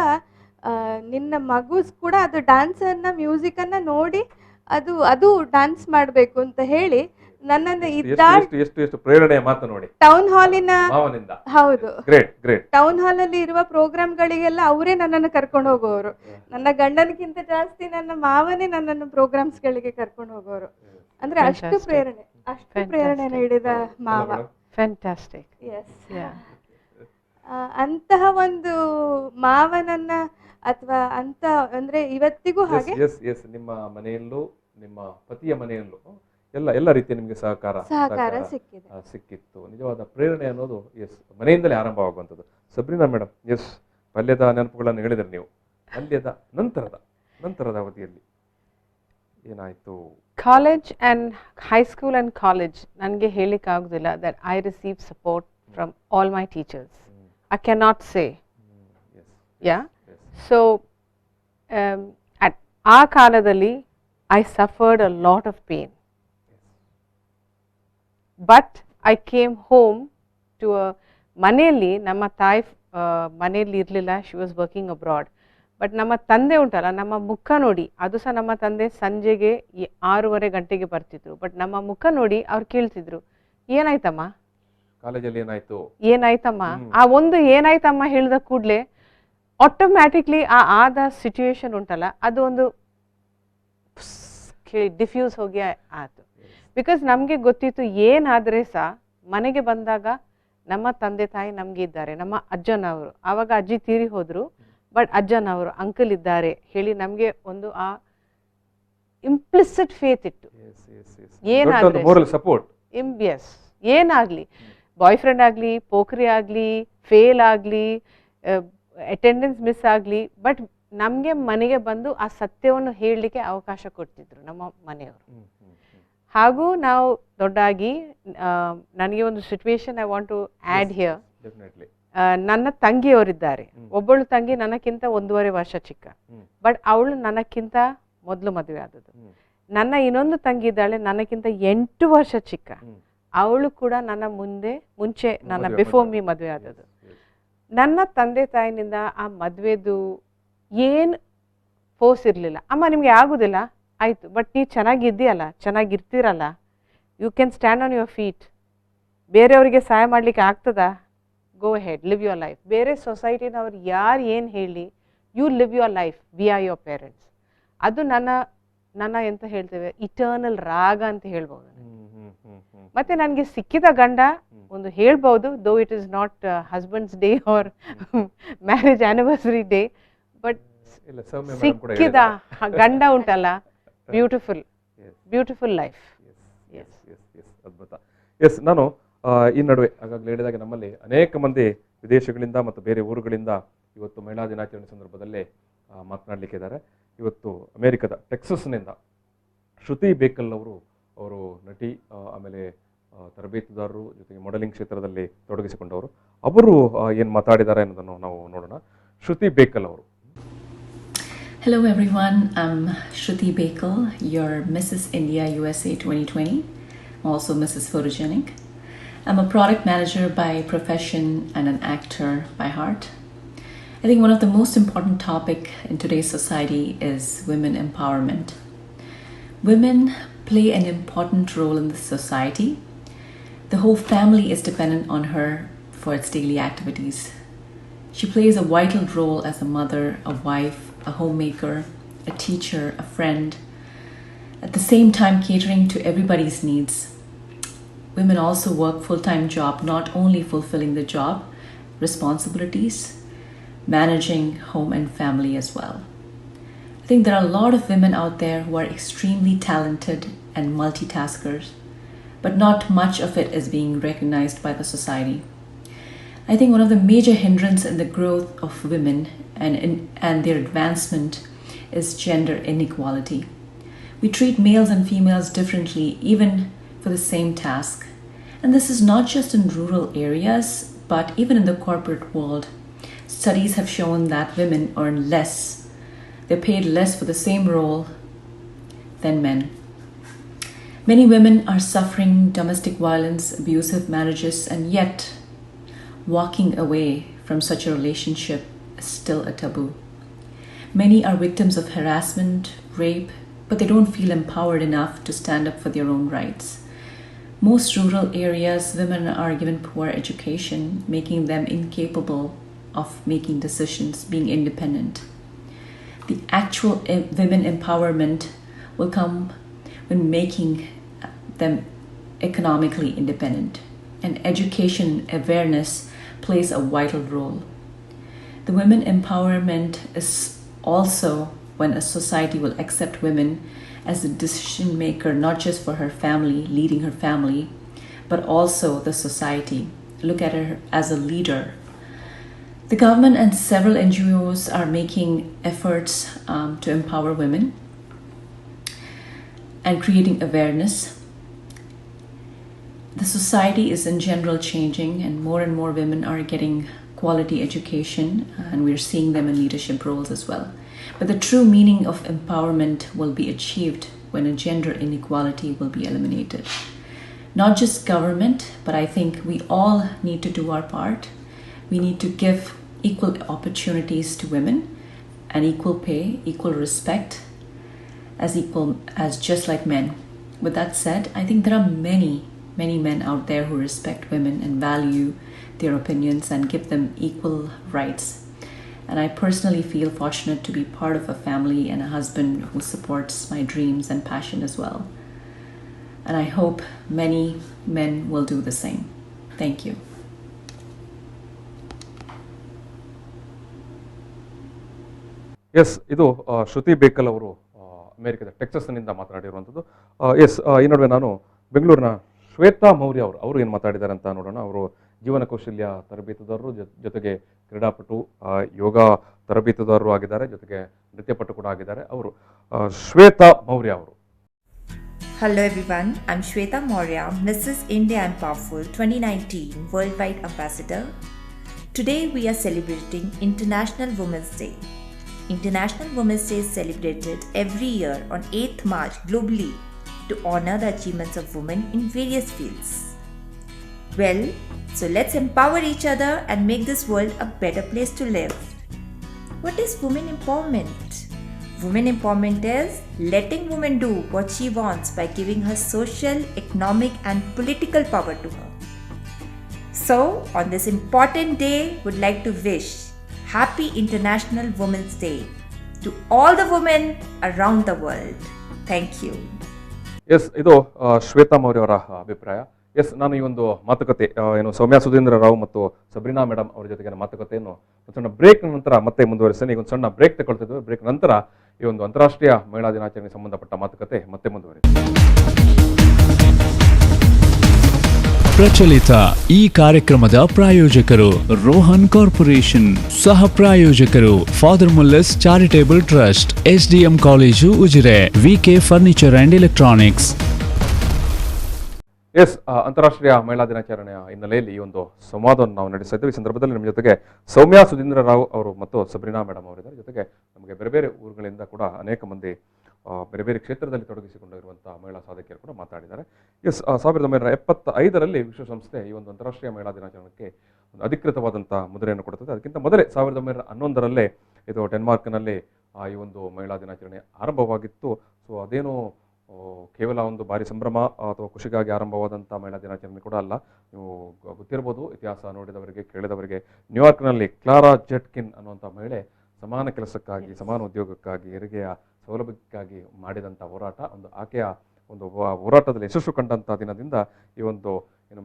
ನಿನ್ನ ಮಗು ಕೂಡ ಅದು ಡ್ಯಾನ್ಸನ್ನು, ಮ್ಯೂಸಿಕನ್ನು ನೋಡಿ ಅದು ಡ್ಯಾನ್ಸ್ ಮಾಡಬೇಕು ಅಂತ ಹೇಳಿ ನನ್ನನ್ನು ಎಷ್ಟು ಪ್ರೇರಣೆಯ ಮಾತು ನೋಡಿ. ಟೌನ್ ಹಾಲಿನ ಮಾವನಿಂದ. ಹೌದು, ಗ್ರೇಟ್. ಟೌನ್ ಹಾಲಲ್ಲಿ ಇರುವ ಪ್ರೋಗ್ರಾಮ್ಗಳಿಗೆಲ್ಲ ಅವರೇ ನನ್ನನ್ನು ಕರ್ಕೊಂಡು ಹೋಗುವವರು. ನನ್ನ ಗಂಡನಿಗಿಂತ ಜಾಸ್ತಿ ನನ್ನ ಮಾವನೇ ನನ್ನನ್ನು ಪ್ರೋಗ್ರಾಮ್ಸ್ಗಳಿಗೆ ಕರ್ಕೊಂಡು ಹೋಗೋರು. ಅಂದ್ರೆ ಅಷ್ಟು ಪ್ರೇರಣೆ ನೀಡಿದ ಮಾವ. ಫ್ಯಾಂಟಾಸ್ಟಿಕ್. ಅಂತಹ ಒಂದು ಮಾವನನ್ನ ಅಥವಾ ಅಂತ ಅಂದ್ರೆ ಇವತ್ತಿಗೂ ಹಾಗೆ ನಿಮ್ಮ ಮನೆಯಲ್ಲೂ ನಿಮ್ಮ ಪತಿಯ ಮನೆಯಲ್ಲೂ ಎಲ್ಲ ರೀತಿಯ ನಿಮಗೆ ಸಹಕಾರ ಸಿಕ್ಕಿತ್ತು. ನಿಜವಾದ ಪ್ರೇರಣೆ ಅನ್ನೋದು ಮನೆಯಿಂದಲೇ ಆರಂಭವಾಗುವಂಥದ್ದು. ಸಬ್ರಿನಾ ಮೇಡಮ್, ಬಾಲ್ಯದ ನೆನಪುಗಳನ್ನು ಹೇಳಿದ್ರೆ ನೀವು, ಬಾಲ್ಯದ ನಂತರದ ಅವಧಿಯಲ್ಲಿ ಏನಾಯ್ತು? College and high school and college ನನಗೆ ಹೇಳಿಕ್ಕೆ ಆಗುದಿಲ್ಲ that I receive support from all my teachers. I cannot say. So at ಆ ಕಾಲದಲ್ಲಿ I suffered a lot of pain. But I came home to a ಮನೆಯಲ್ಲಿ ನಮ್ಮ ತಾಯಿ ಮನೆಯಲ್ಲಿ ಇರಲಿಲ್ಲ, she was working abroad. But ನಮ್ಮ ತಂದೆ ಉಂಟಲ್ಲ, ನಮ್ಮ ಮುಖ ನೋಡಿ, ಅದು ಸಹ ನಮ್ಮ ತಂದೆ ಸಂಜೆಗೆ 6:30 ಗಂಟೆಗೆ ಬರ್ತಿದ್ರು. ಬಟ್ ನಮ್ಮ ಮುಖ ನೋಡಿ ಅವ್ರು ಕೇಳ್ತಿದ್ರು, ಏನಾಯ್ತಮ್ಮ ಕಾಲೇಜಲ್ಲಿ ಏನಾಯ್ತಮ್ಮ. ಆ ಒಂದು ಏನಾಯ್ತಮ್ಮ ಹೇಳಿದ ಕೂಡಲೇ ಆಟೋಮ್ಯಾಟಿಕ್ಲಿ ಆದ ಸಿಚುವೇಶನ್ ಉಂಟಲ್ಲ, ಅದು ಒಂದು ಡಿಫ್ಯೂಸ್ ಹೋಗಿ ಆಯ್ತು. ಬಿಕಾಸ್ ನಮಗೆ ಗೊತ್ತಿತ್ತು ಏನಾದರೆ ಸಹ ಮನೆಗೆ ಬಂದಾಗ ನಮ್ಮ ತಂದೆ ತಾಯಿ ನಮಗೆ ಇದ್ದಾರೆ, ನಮ್ಮ ಅಜ್ಜನವರು, ಆವಾಗ ಅಜ್ಜಿ ತೀರಿ ಹೋದ್ರು, ಬಟ್ ಅಜ್ಜನವರು ಅಂಕಲ್ ಇದ್ದಾರೆ ಹೇಳಿ ನಮಗೆ ಒಂದು ಆ ಇಂಪ್ಲಿಸಿಟ್ ಫೇತ್ ಇತ್ತು. ಏನಾಗ್ಲಿ, ಬಾಯ್ ಫ್ರೆಂಡ್ ಆಗಲಿ, ಪೋಖ್ರಿ ಆಗಲಿ, ಫೇಲ್ ಆಗಲಿ, ಅಟೆಂಡೆನ್ಸ್ ಮಿಸ್ ಆಗಲಿ, ಬಟ್ ನಮಗೆ ಮನೆಗೆ ಬಂದು ಆ ಸತ್ಯವನ್ನು ಹೇಳಲಿಕ್ಕೆ ಅವಕಾಶ ಕೊಡ್ತಿದ್ರು ನಮ್ಮ ಮನೆಯವರು. ಹಾಗೂ ನಾವು ದೊಡ್ಡಾಗಿ ನನಗೆ ಒಂದು situation I want to add here. ನನ್ನ ತಂಗಿಯವರಿದ್ದಾರೆ. ಒಬ್ಬಳು ತಂಗಿ ನನಕ್ಕಿಂತ 1.5 ವರ್ಷ ಚಿಕ್ಕ, ಬಟ್ ಅವಳು ನನಕ್ಕಿಂತ ಮೊದಲು ಮದುವೆ ಆದದ್ದು. ನನ್ನ ಇನ್ನೊಂದು ತಂಗಿ ಇದ್ದಾಳೆ, ನನಕ್ಕಿಂತ 8 ವರ್ಷ ಚಿಕ್ಕ. ಅವಳು ಕೂಡ ನನ್ನ ಮುಂಚೆ ನನ್ನ ಬಿಫೋರ್ ಮೀ ಮದುವೆ ಆದದ್ದು. ನನ್ನ ತಂದೆ ತಾಯಿನಿಂದ ಆ ಮದುವೆದು ಏನು ಫೋರ್ಸ್ ಇರಲಿಲ್ಲ. ಅಮ್ಮ ನಿಮಗೆ ಆಗೋದಿಲ್ಲ, ಆಯಿತು, ಬಟ್ ನೀವು ಚೆನ್ನಾಗಿದ್ದೀಯಲ್ಲ, ಚೆನ್ನಾಗಿರ್ತೀರಲ್ಲ, you can stand on your feet, ಬೇರೆಯವರಿಗೆ ಸಹಾಯ ಮಾಡಲಿಕ್ಕೆ ಆಗ್ತದಾ, go ahead, live your life. ಬೇರೆ ಸೊಸೈಟಿನವ್ರು ಯಾರು ಏನು ಹೇಳಿ, you live your life, we are your parents. ಅದು ನನ್ನ ಎಂತ ಹೇಳ್ತೇವೆ, ಇಟರ್ನಲ್ ರಾಗ ಅಂತ ಹೇಳ್ಬೋದು. ಮತ್ತೆ ನನಗೆ ಸಿಕ್ಕಿದ ಗಂಡ ಒಂದು ಹೇಳ್ಬೋದು, though it is not husbands day or marriage anniversary day, but ಸಿಕ್ಕಿದ ಗಂಡ ಉಂಟಲ್ಲ, ಬ್ಯೂಟಿಫುಲ್ ಲೈಫ್. ಅದ್ಭುತ. ನಾನು ಈ ನಡುವೆ ಆಗಾಗಲೇ ಹೇಳಿದಾಗ ನಮ್ಮಲ್ಲಿ ಅನೇಕ ಮಂದಿ ವಿದೇಶಗಳಿಂದ ಮತ್ತು ಬೇರೆ ಊರುಗಳಿಂದ ಇವತ್ತು ಮಹಿಳಾ ದಿನಾಚರಣೆ ಸಂದರ್ಭದಲ್ಲೇ ಮಾತನಾಡಲಿಕ್ಕೆ ಇದ್ದಾರೆ. ಇವತ್ತು ಅಮೆರಿಕದ ಟೆಕ್ಸಸ್ನಿಂದ ಶ್ರುತಿ ಬೇಕಲ್ ಅವರು ನಟಿ, ಆಮೇಲೆ ತರಬೇತುದಾರರು, ಜೊತೆಗೆ ಮಾಡೆಲಿಂಗ್ ಕ್ಷೇತ್ರದಲ್ಲಿ ತೊಡಗಿಸಿಕೊಂಡವರು. ಅವರು ಏನು ಮಾತಾಡಿದ್ದಾರೆ ಅನ್ನೋದನ್ನು ನಾವು ನೋಡೋಣ. ಶ್ರುತಿ ಬೇಕಲ್ ಅವರು. Hello everyone, I'm Shruti Bekal, your Mrs. India USA 2020, also Mrs. Photogenic. I'm a product manager by profession and an actor by heart. I think one of the most important topic in today's society is women empowerment. Women play an important role in this society. The whole family is dependent on her for its daily activities. She plays a vital role as a mother, a wife, a homemaker, a teacher, a friend, at the same time catering to everybody's needs. Women also work full-time job, not only fulfilling the job responsibilities, managing home and family as well. I think there are a lot of women out there who are extremely talented and multitaskers, but not much of it is being recognized by the society. I think one of the major hindrances in the growth of women and their advancement is gender inequality. We treat males and females differently, even for the same task. And this is not just in rural areas, but even in the corporate world. Studies have shown that women earn less. They're paid less for the same role than men. Many women are suffering domestic violence, abusive marriages, and yet walking away from such a relationship is still a taboo. Many are victims of harassment, rape, but they don't feel empowered enough to stand up for their own rights. Most rural areas, women are given poor education, making them incapable of making decisions, being independent. The actual women empowerment will come when making them economically independent, and education awareness plays a vital role. The women empowerment is also when a society will accept women as a decision maker, not just for her family, leading her family, but also the society. Look at her as a leader. The government and several NGOs are making efforts to empower women and creating awareness. The society is in general changing, and more women are getting quality education, and we're seeing them in leadership roles as well. But the true meaning of empowerment will be achieved when a gender inequality will be eliminated. Not just government, but I think we all need to do our part. We need to give equal opportunities to women and equal pay, equal respect, as just like men. With that said, I think there are many men out there who respect women and value their opinions and give them equal rights. And I personally feel fortunate to be part of a family and a husband who supports my dreams and passion as well. And I hope many men will do the same. Thank you. Yes, ಇದು ಶ್ರುತಿ ಬೇಕಲ್ ಅವರು ಅಮೆರಿಕದ ಟೆಕ್ಸಸ್ನಿಂದ ಮಾತನಾಡಿರುವಂಥದ್ದು. S, ಈ ನಡುವೆ ನಾನು ಬೆಂಗಳೂರಿನ ಶ್ವೇತಾ ಮೌರ್ಯ ಅವರು ಏನು ಮಾತಾಡಿದ್ದಾರೆ ಅಂತ ನೋಡೋಣ. ಅವರು ಜೀವನ ಕೌಶಲ್ಯ ತರಬೇತುದಾರರು, ಜೊತೆಗೆ ಕ್ರೀಡಾಪಟು, ಯೋಗ ತರಬೇತುದಾರರು ಆಗಿದ್ದಾರೆ, ಜೊತೆಗೆ ನೃತ್ಯಪಟು ಕೂಡ ಆಗಿದ್ದಾರೆ. ಅವರು ಶ್ವೇತಾ ಮೌರ್ಯ ಅವರು. Hello everyone, I'm Shweta Maurya, Mrs. India and Powerful 2019 Worldwide Ambassador. Today we are celebrating International Women's Day. International Women's Day is celebrated every year on 8th March globally to honor the achievements of women in various fields. Well, so let's empower each other and make this world a better place to live. What is women empowerment? Women empowerment is letting women do what she wants by giving her social, economic and political power to her. So, on this important day, would like to wish Happy International Women's Day to all the women around the world. Thank you. Yes, ಇದು ಶ್ವೇತಾ ಮೌರ್ಯ ಅವರ ಅಭಿಪ್ರಾಯ. S, ನಾನು ಈ ಒಂದು ಮಾತುಕತೆ ಸೌಮ್ಯ ಸುಧೀಂದ್ರ ರಾವ್ ಮತ್ತು Sabrina madam ಅವರ ಜೊತೆಗಿನ ಮಾತುಕತೆಯನ್ನು ಒಂದು ಸಣ್ಣ ಬ್ರೇಕ್ ನಂತರ ಮತ್ತೆ ಮುಂದುವರಿಸ್ತೇನೆ. ಈಗ ಒಂದು ಸಣ್ಣ ಬ್ರೇಕ್ ತಗೊಳ್ತಿದ್ವಿ. ಬ್ರೇಕ್ ನಂತರ ಈ ಒಂದು ಅಂತಾರಾಷ್ಟ್ರೀಯ ಮಹಿಳಾ ದಿನಾಚರಣೆಗೆ ಸಂಬಂಧಪಟ್ಟ ಮಾತುಕತೆ ಮತ್ತೆ ಮುಂದುವರಿಯುತ್ತೆ. ಪ್ರಚಲಿತ ಈ ಕಾರ್ಯಕ್ರಮದ ಪ್ರಾಯೋಜಕರು ರೋಹನ್ ಕಾರ್ಪೊರೇಷನ್, ಸಹ ಪ್ರಾಯೋಜಕರು father Muller's charitable trust, SDM college Ujire, VK furniture and electronics. Yes, ಅಂತಾರಾಷ್ಟ್ರೀಯ ಮಹಿಳಾ ದಿನಾಚರಣೆಯ ಹಿನ್ನೆಲೆಯಲ್ಲಿ ಈ ಒಂದು ಸಂವಾದವನ್ನು ನಾವು ನಡೆಸ್ತಾ ಇದ್ದೇವೆ. ಈ ಸಂದರ್ಭದಲ್ಲಿ ನಮ್ಮ ಜೊತೆಗೆ ಸೌಮ್ಯ ಸುಧೀಂದ್ರ ರಾವ್ ಅವರು ಮತ್ತು ಸಬ್ರಿನಾ ಮೇಡಮ್ ಅವರಿದ್ದಾರೆ. ಜೊತೆಗೆ ನಮಗೆ ಬೇರೆ ಬೇರೆ ಊರುಗಳಿಂದ ಕೂಡ ಅನೇಕ ಮಂದಿ ಬೇರೆ ಬೇರೆ ಕ್ಷೇತ್ರದಲ್ಲಿ ತೊಡಗಿಸಿಕೊಂಡಿರುವಂಥ ಮಹಿಳಾ ಸಾಧಕಿಯರು ಕೂಡ ಮಾತಾಡಿದ್ದಾರೆ. ಎಸ್, 1975ರಲ್ಲಿ ವಿಶ್ವಸಂಸ್ಥೆ ಈ ಒಂದು ಅಂತಾರಾಷ್ಟ್ರೀಯ ಮಹಿಳಾ ದಿನಾಚರಣೆಗೆ ಒಂದು ಅಧಿಕೃತವಾದಂಥ ಮುದ್ರೆಯನ್ನು ಕೊಡುತ್ತದೆ. ಅದಕ್ಕಿಂತ ಮೊದಲೇ 1911ರಲ್ಲೇ ಇದು ಡೆನ್ಮಾರ್ಕ್ನಲ್ಲಿ ಈ ಒಂದು ಮಹಿಳಾ ದಿನಾಚರಣೆ ಆರಂಭವಾಗಿತ್ತು. ಸೊ ಅದೇನು ಕೇವಲ ಒಂದು ಭಾರಿ ಸಂಭ್ರಮ ಅಥವಾ ಖುಷಿಗಾಗಿ ಆರಂಭವಾದಂಥ ಮಹಿಳಾ ದಿನಾಚರಣೆ ಕೂಡ ಅಲ್ಲ. ನೀವು ಗೊತ್ತಿರ್ಬೋದು, ಇತಿಹಾಸ ನೋಡಿದವರಿಗೆ, ಕೇಳಿದವರಿಗೆ, ನ್ಯೂಯಾರ್ಕ್ನಲ್ಲಿ ಕ್ಲಾರಾ ಜೆಟ್ಕಿನ್ ಅನ್ನುವಂಥ ಮಹಿಳೆ ಸಮಾನ ಕೆಲಸಕ್ಕಾಗಿ, ಸಮಾನ ಉದ್ಯೋಗಕ್ಕಾಗಿ, ಹೆರಿಗೆಯ ಸೌಲಭ್ಯಕ್ಕಾಗಿ ಮಾಡಿದಂಥ ಹೋರಾಟ, ಆಕೆಯ ಒಂದು ಹೋರಾಟದಲ್ಲಿ ಯಶಸ್ಸು ಕಂಡಂಥ ದಿನದಿಂದ ಈ ಒಂದು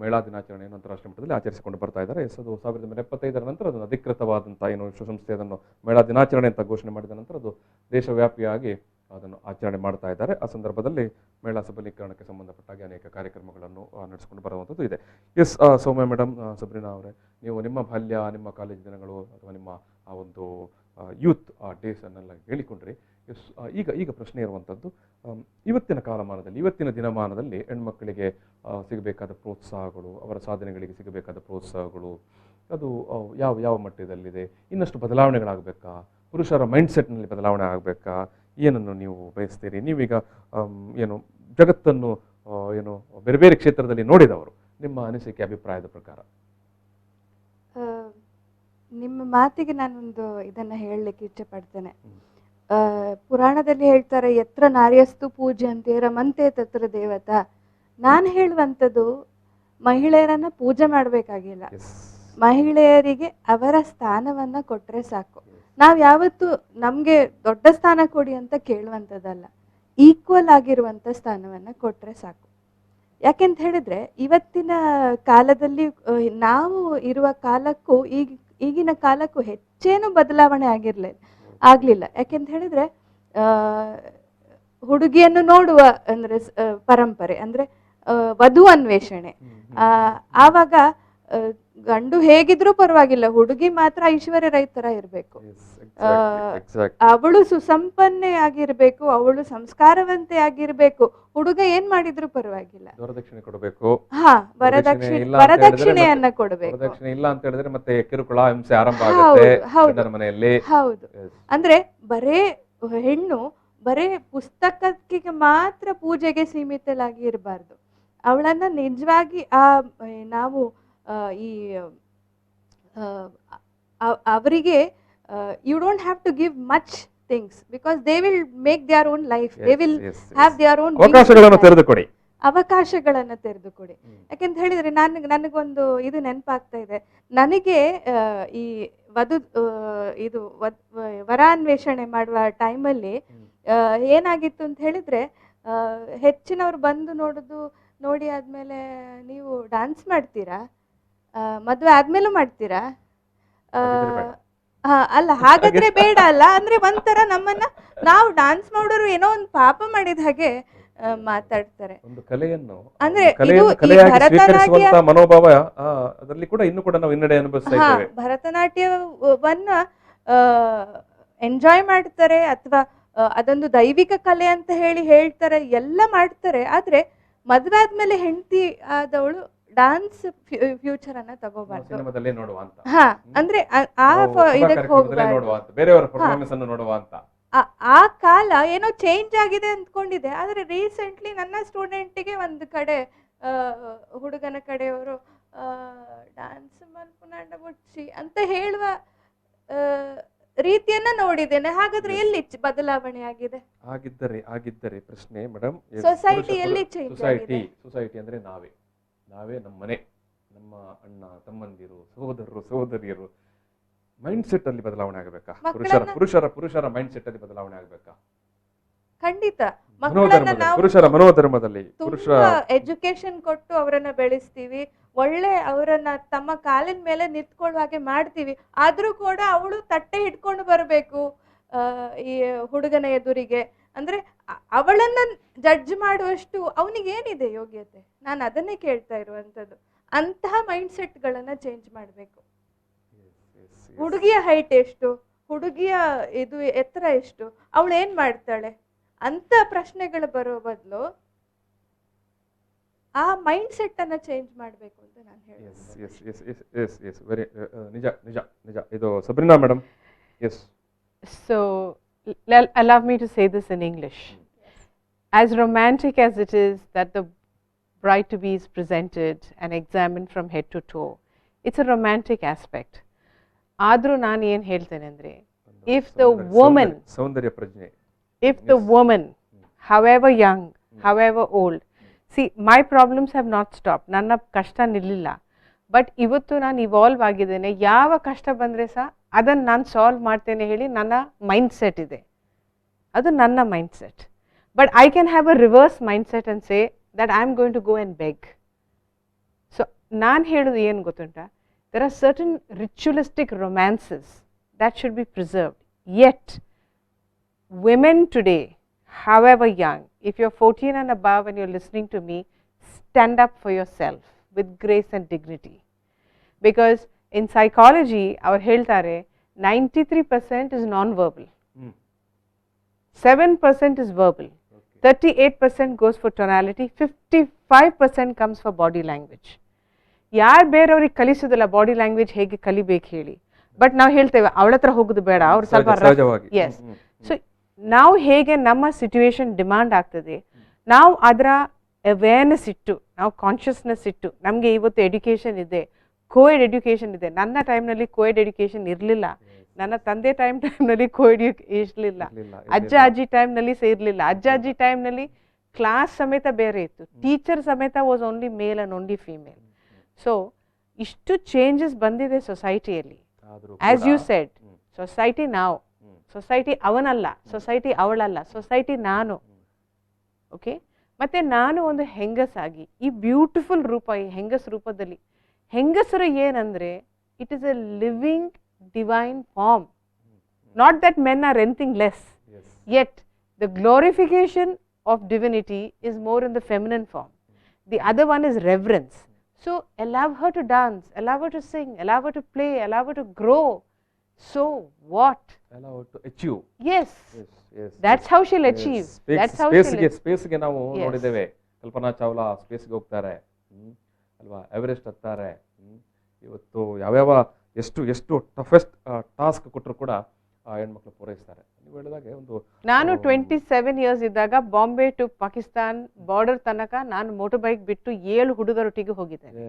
ಮಹಿಳಾ ದಿನಾಚರಣೆಯನ್ನು ಅಂತಾರಾಷ್ಟ್ರೀಯ ಮಟ್ಟದಲ್ಲಿ ಆಚರಿಸಿಕೊಂಡು ಬರ್ತಾ ಇದ್ದಾರೆ. ಅದು 1975ರ ನಂತರ ಅದನ್ನು ಅಧಿಕೃತವಾದಂಥ ವಿಶ್ವಸಂಸ್ಥೆ ಅದನ್ನು ಮಹಿಳಾ ದಿನಾಚರಣೆ ಅಂತ ಘೋಷಣೆ ಮಾಡಿದ ನಂತರ ಅದು ದೇಶವ್ಯಾಪಿಯಾಗಿ ಅದನ್ನು ಆಚರಣೆ ಮಾಡ್ತಾ ಇದ್ದಾರೆ. ಆ ಸಂದರ್ಭದಲ್ಲಿ ಮಹಿಳಾ ಸಬಲೀಕರಣಕ್ಕೆ ಸಂಬಂಧಪಟ್ಟಾಗಿ ಅನೇಕ ಕಾರ್ಯಕ್ರಮಗಳನ್ನು ನಡೆಸಿಕೊಂಡು ಬರುವಂಥದ್ದು ಇದೆ. ಎಸ್, ಸೌಮ್ಯ ಮೇಡಮ್, ಸಬ್ರಿನಾ ಅವರೇ, ನೀವು ನಿಮ್ಮ ಬಾಲ್ಯ, ನಿಮ್ಮ ಕಾಲೇಜ್ ದಿನಗಳು ಅಥವಾ ನಿಮ್ಮ ಆ ಒಂದು ಯೂತ್ ಡೇಸ್ ಅನ್ನೆಲ್ಲ ಹೇಳಿಕೊಂಡ್ರಿ. ಎಸ್, ಈಗ ಪ್ರಶ್ನೆ ಇರುವಂಥದ್ದು, ಇವತ್ತಿನ ಕಾಲಮಾನದಲ್ಲಿ, ಇವತ್ತಿನ ದಿನಮಾನದಲ್ಲಿ ಹೆಣ್ಮಕ್ಕಳಿಗೆ ಸಿಗಬೇಕಾದ ಪ್ರೋತ್ಸಾಹಗಳು, ಅವರ ಸಾಧನೆಗಳಿಗೆ ಸಿಗಬೇಕಾದ ಪ್ರೋತ್ಸಾಹಗಳು ಅದು ಯಾವ ಮಟ್ಟದಲ್ಲಿದೆ? ಇನ್ನಷ್ಟು ಬದಲಾವಣೆಗಳಾಗಬೇಕಾ? ಪುರುಷರ ಮೈಂಡ್ಸೆಟ್ನಲ್ಲಿ ಬದಲಾವಣೆ ಆಗಬೇಕಾ? ಏನನ್ನು ನೀವು ಬಯಸ್ತೀರಿ? ನೀವೀಗ ಜಗತ್ತನ್ನು ಬೇರೆ ಬೇರೆ ಕ್ಷೇತ್ರದಲ್ಲಿ ನೋಡಿದವರು, ನಿಮ್ಮ ಅನಿಸಿಕೆ, ಅಭಿಪ್ರಾಯದ ಪ್ರಕಾರ? ನಿಮ್ಮ ಮಾತಿಗೆ ನಾನೊಂದು ಇದನ್ನು ಹೇಳಲಿಕ್ಕೆ ಇಷ್ಟಪಡ್ತೇನೆ. ಪುರಾಣದಲ್ಲಿ ಹೇಳ್ತಾರೆ, ಯತ್ರ ನಾರ್ಯಸ್ತು ಪೂಜ್ಯಂತೆ ರಮಂತೆ ತತ್ರ ದೇವತಾ. ನಾನು ಹೇಳುವಂಥದ್ದು ಮಹಿಳೆಯರನ್ನ ಪೂಜೆ ಮಾಡಬೇಕಾಗಿಲ್ಲ, ಎಸ್ ಮಹಿಳೆಯರಿಗೆ ಅವರ ಸ್ಥಾನವನ್ನ ಕೊಟ್ರೆ ಸಾಕು. ನಾವು ಯಾವತ್ತು ನಮ್ಗೆ ದೊಡ್ಡ ಸ್ಥಾನ ಕೊಡಿ ಅಂತ ಕೇಳುವಂಥದ್ದಲ್ಲ, ಈಕ್ವಲ್ ಆಗಿರುವಂಥ ಸ್ಥಾನವನ್ನ ಕೊಟ್ರೆ ಸಾಕು. ಯಾಕೆಂತ ಹೇಳಿದ್ರೆ ಇವತ್ತಿನ ಕಾಲದಲ್ಲಿ ನಾವು ಇರುವ ಕಾಲಕ್ಕೂ ಈಗಿನ ಕಾಲಕ್ಕೂ ಹೆಚ್ಚೇನು ಬದಲಾವಣೆ ಆಗ್ಲಿಲ್ಲ. ಯಾಕೆಂತ ಹೇಳಿದ್ರೆ ಹುಡುಗಿಯನ್ನು ನೋಡುವ ಅಂದ್ರೆ ಪರಂಪರೆ ಅಂದ್ರೆ ವಧು ಅನ್ವೇಷಣೆ. ಆವಾಗ ಗಂಡು ಹೇಗಿದ್ರೂ ಪರವಾಗಿಲ್ಲ, ಹುಡುಗಿ ಮಾತ್ರ ಐಶ್ವರ್ಯ ರೈ ತರ ಇರ್ಬೇಕು, ಅವಳು ಸುಸಂಪನ್ನೆ ಆಗಿರ್ಬೇಕು, ಅವಳು ಸಂಸ್ಕಾರವಂತೆ ಆಗಿರ್ಬೇಕು. ಹುಡುಗ ಏನ್ ಮಾಡಿದ್ರು ಪರವಾಗಿಲ್ಲ, ವರದಕ್ಷಿಣೆ ಕೊಡಬೇಕು. ಹಾ, ವರದಕ್ಷಿಣೆಯನ್ನ ಕೊಡಬೇಕು. ವರದಕ್ಷಿಣೆ ಇಲ್ಲ ಅಂತ ಹೇಳಿದ್ರೆ ಮತ್ತೆ ಕಿರುಕುಳ ಹಿಂಸೆ ಆರಂಭ ಆಗುತ್ತೆ ಗಂಡನ ಮನೆಯಲ್ಲಿ. ಹೌದು, ಅಂದ್ರೆ ಹೆಣ್ಣು ಬರೇ ಪುಸ್ತಕಕ್ಕೆ ಮಾತ್ರ ಪೂಜೆಗೆ ಸೀಮಿತಲಾಗಿ ಇರಬಾರ್ದು. ಅವಳನ್ನ ನಿಜವಾಗಿ ನಾವು ಈ ಅವರಿಗೆ you don't have to give much things because they will make their own life, they will have their own ಅವಕಾಶಗಳನ್ನ ತೆರೆದುಕೊಡಿ. ಯಾಕೆಂತ ಹೇಳಿದ್ರೆ ನನಗೊಂದು ಇದು ನೆನಪಾಗ್ತಾ ಇದೆ. ನನಗೆ ಈ ವರಾನ್ವೇಷಣೆ ಮಾಡುವ ಟೈಮಲ್ಲಿ ಏನಾಗಿತ್ತು ಅಂತ ಹೇಳಿದ್ರೆ, ಹೆಚ್ಚಿನವ್ರು ಬಂದು ನೋಡಿ ಆದ್ಮೇಲೆ ನೀವು ಡಾನ್ಸ್ ಮಾಡ್ತೀರಾ, ಮದ್ವೆ ಆದ್ಮೇಲೂ ಮಾಡ್ತೀರಾ, ಅಲ್ಲ ಹಾಗಾದ್ರೆ ಬೇಡ ಅಲ್ಲ, ಅಂದ್ರೆ ಒಂಥರ ನಮ್ಮನ್ನ ನಾವು ಡಾನ್ಸ್ ಮಾಡೋರು ಏನೋ ಒಂದು ಪಾಪ ಮಾಡಿದ ಹಾಗೆ ಮಾತಾಡ್ತಾರೆ. ಒಂದು ಕಲೆಯನ್ನು ಅಂದ್ರೆ ಮನೋಭಾವ ಅದರಲ್ಲಿ ಕೂಡ ಇನ್ನು ಕೂಡ ನಾವು ಹಿನ್ನಡೆ ಅನುಭವಿಸ್ತಾ ಇದ್ದೇವೆ. ಭರತನಾಟ್ಯವನ್ನ ಎಂಜಾಯ್ ಮಾಡ್ತಾರೆ ಅಥವಾ ಅದೊಂದು ದೈವಿಕ ಕಲೆ ಅಂತ ಹೇಳ್ತಾರೆ, ಎಲ್ಲ ಮಾಡ್ತಾರೆ. ಆದ್ರೆ ಮದ್ವೆ ಆದ್ಮೇಲೆ ಹೆಂಡತಿ ಆದವಳು ಡಾನ್ಸ್ ಫ್ಯೂಚರ್ ಅನ್ನ ತಗೋಬಾರ್ದು. ಹಾ, ಅಂದ್ರೆ ಆ ಕಾಲ ಏನೋ ಚೇಂಜ್ ಆಗಿದೆ ಅಂದ್ಕೊಂಡಿದೆ. ಆದ್ರೆ ರೀಸೆಂಟ್ಲಿ ನನ್ನ ಸ್ಟೂಡೆಂಟಿಗೆ ಒಂದು ಕಡೆ ಹುಡುಗನ ಕಡೆಯವರು ಡಾನ್ಸ್ ಮಲ್ಪುನಾಂಡ ಮುಚ್ಚಿ ಅಂತ ಹೇಳುವ ರೀತಿಯನ್ನ ನೋಡಿದ್ದೇನೆ. ಹಾಗಾದ್ರೆ ಎಲ್ಲಿ ಬದಲಾವಣೆ ಆಗಿದ್ದರೆ ಪ್ರಶ್ನೆ ಮೇಡಮ್, ಸೊಸೈಟಿಯಲ್ಲಿ ಸೊಸೈಟಿ ಅಂದ್ರೆ ನಾವೇ ನಮ್ಮ ಮನೆ, ನಮ್ಮ ಅಣ್ಣ ತಮ್ಮಂದಿರು, ಸಹೋದರಿಯರು ಮೈಂಡ್ ಸೆಟ್ ಅಲ್ಲಿ ಬದಲಾವಣೆ ಆಗಬೇಕಾ? ಪುರುಷರ ಮೈಂಡ್ ಸೆಟ್ ಅಲ್ಲಿ ಬದಲಾವಣೆ ಆಗಬೇಕಾ? ಖಂಡಿತ. ಪುರುಷರ ಮನೋಧರ್ಮದಲ್ಲಿ ಎಜುಕೇಶನ್ ಕೊಟ್ಟು ಅವರನ್ನ ಬೆಳೆಸ್ತೀವಿ, ಒಳ್ಳೆ ಅವರನ್ನ ತಮ್ಮ ಕಾಲಿನ ಮೇಲೆ ನಿಂತ್ಕೊಳ್ಳುವ ಹಾಗೆ ಮಾಡ್ತೀವಿ. ಆದ್ರೂ ಕೂಡ ಅವಳು ತಟ್ಟೆ ಹಿಡ್ಕೊಂಡು ಬರಬೇಕು ಈ ಹುಡುಗನ ಎದುರಿಗೆ. ಅಂದ್ರೆ ಅವಳನ್ನ ಜಡ್ಜ್ ಮಾಡುವಷ್ಟು ಅವನಿಗೆ ಏನಿದೆ ಯೋಗ್ಯತೆ? ನಾನು ಅದನ್ನೇ ಕೇಳ್ತಾ ಇರುವಂತದ್ದು. ಅಂತಹ ಮೈಂಡ್ ಸೆಟ್ ಗಳನ್ನ ಚೇಂಜ್ ಮಾಡ್ಬೇಕು. ಹುಡುಗಿಯ ಹೈಟ್ ಎಷ್ಟು, ಹುಡುಗಿಯ ಇದು ಎತ್ತರ ಎಷ್ಟು, ಅವಳು ಏನ್ ಮಾಡ್ತಾಳೆ ಅಂತ ಪ್ರಶ್ನೆಗಳು ಬರೋ ಬದಲು ಆ ಮೈಂಡ್ ಸೆಟ್ ಅನ್ನ ಚೇಂಜ್ ಮಾಡಬೇಕು ಅಂತ ನಾನು ಹೇಳ್ತೀನಿ. ನಿಜ. ಇದು Sabrina madam. Yes. So allow me to say this in English. As romantic as it is that the bride to be is presented and examined from head to toe, it's a romantic aspect. ಆದ್ರೂ ನಾನು ಏನು ಹೇಳ್ತೇನೆ ಅಂದ್ರೆ, if the woman, ಸೌಂದರ್ಯ ಪ್ರಜ್ಞೆ, if the woman, however young, however old, see my problems have not stopped, ನನ್ನ ಕಷ್ಟ ನಿಲ್ಲಿಲ್ಲ, but ಇವತ್ತು ನಾನು ಇವಾಲ್ವ್ ಆಗಿದ್ದೇನೆ. ಯಾವ ಕಷ್ಟ ಬಂದರೆ ಸಹ ಅದನ್ನು ನಾನು ಸಾಲ್ವ್ ಮಾಡ್ತೇನೆ ಹೇಳಿ ನನ್ನ ಮೈಂಡ್ ಸೆಟ್ ಇದೆ, ಅದು ನನ್ನ mind set. But I can have a reverse mind set and say that I am going to go and beg. So ನಾನು ಹೇಳೋದು ಏನು ಗೊತ್ತುಂಟಾ, there are certain ritualistic romances that should be preserved. Yet women today, however young, if you're 14 and above and you're listening to me, stand up for yourself with grace and dignity. Because in psychology, our ಹೇಳ್ತಾರೆ 93% is non-verbal, 7% is verbal, 38% goes for tonality, 55% comes for body language. ಯಾರು ಬೇರೆಯವ್ರಿಗೆ ಕಲಿಸೋದಿಲ್ಲ body language ಹೇಗೆ ಕಲಿಬೇಕು ಹೇಳಿ, but ನಾವು ಹೇಳ್ತೇವೆ ಅವಳ ಹತ್ರ ಹೋಗೋದು ಬೇಡ, ಅವ್ರು ಸ್ವಲ್ಪ ಎಸ್. ಸೊ ನಾವು ಹೇಗೆ ನಮ್ಮ ಸಿಚುವೇಶನ್ ಡಿಮಾಂಡ್ ಆಗ್ತದೆ, ನಾವು ಅದರ ಅವೇರ್ನೆಸ್ ಇಟ್ಟು, ನಾವು ಕಾನ್ಷಿಯಸ್ನೆಸ್ ಇಟ್ಟು, ನಮಗೆ ಇವತ್ತು ಎಡ್ಯುಕೇಷನ್ ಇದೆ, ಕೋಎಡ್ ಎಡ್ಯುಕೇಷನ್ ಇದೆ. ನನ್ನ ಟೈಮ್ನಲ್ಲಿ ಕೋಎಡ್ ಎಡ್ಯುಕೇಷನ್ ಇರಲಿಲ್ಲ, ನನ್ನ ತಂದೆ ಟೈಮ್ನಲ್ಲಿ ಕೋಎಡ್ ಇರಲಿಲ್ಲ, ಅಜ್ಜ ಅಜ್ಜಿ ಟೈಮ್ನಲ್ಲಿ ಸಹ ಇರಲಿಲ್ಲ. ಅಜ್ಜ ಅಜ್ಜಿ ಟೈಮ್ನಲ್ಲಿ ಕ್ಲಾಸ್ ಸಮೇತ ಬೇರೆ ಇತ್ತು, ಟೀಚರ್ ಸಮೇತ was only male and only female. So ಇಷ್ಟು ಚೇಂಜಸ್ ಬಂದಿದೆ ಸೊಸೈಟಿಯಲ್ಲಿ. ಆಸ್ ಯು ಸೆಡ್, ಸೊಸೈಟಿ ನಾವು, ಸೊಸೈಟಿ ಅವನಲ್ಲ, ಸೊಸೈಟಿ ಅವಳಲ್ಲ, ಸೊಸೈಟಿ ನಾನು. ಓಕೆ, ಮತ್ತೆ ನಾನು ಒಂದು ಹೆಂಗಸಾಗಿ ಈ ಬ್ಯೂಟಿಫುಲ್ ರೂಪ, ಈ ಹೆಂಗಸ್ ರೂಪದಲ್ಲಿ, ಹೆಂಗಸರು ಏನಂದ್ರೆ it is a living divine form. Not that men are anything less, yet the glorification of divinity is more in the feminine form. The other one is reverence. So allow her to dance, allow her to sing, allow her to play, allow her to grow. So what? Allow her to achieve. Yes. Yes. That's how she'll achieve. That's how she'll achieve. ಸ್ಪೇಸ್ಗೆ ನಾವು ನೋಡಿದ್ದೇವೆ, ಕಲ್ಪನಾ ಚಾವ್ಲಾ ಸ್ಪೇಸ್ಗೆ ಹೋಗ್ತಾರೆ ಅಲ್ವಾ, Everest ಹತ್ತಾರೆ. ಇವತ್ತು ಯಾವ್ಯಾವ ಎಷ್ಟು toughest task ಕೊಟ್ಟರು ಕೂಡ ಆ ಹೆಣ್ಮಕ್ಳು ಪೂರೈಸ್ತಾರೆ. ನೀವು ಹೇಳಿದಾಗೆ ಒಂದು ನಾನು 27 ಇಯರ್ಸ್ ಇದ್ದಾಗ ಬಾಂಬೆ ಟು ಪಾಕಿಸ್ತಾನ್ ಬಾರ್ಡರ್ ತನಕ ನಾನು ಮೋಟರ್ ಬೈಕ್ ಬಿಟ್ಟು 7 ಹುಡುಗರೊಟ್ಟಿಗೆ ಹೋಗಿದ್ದೇನೆ.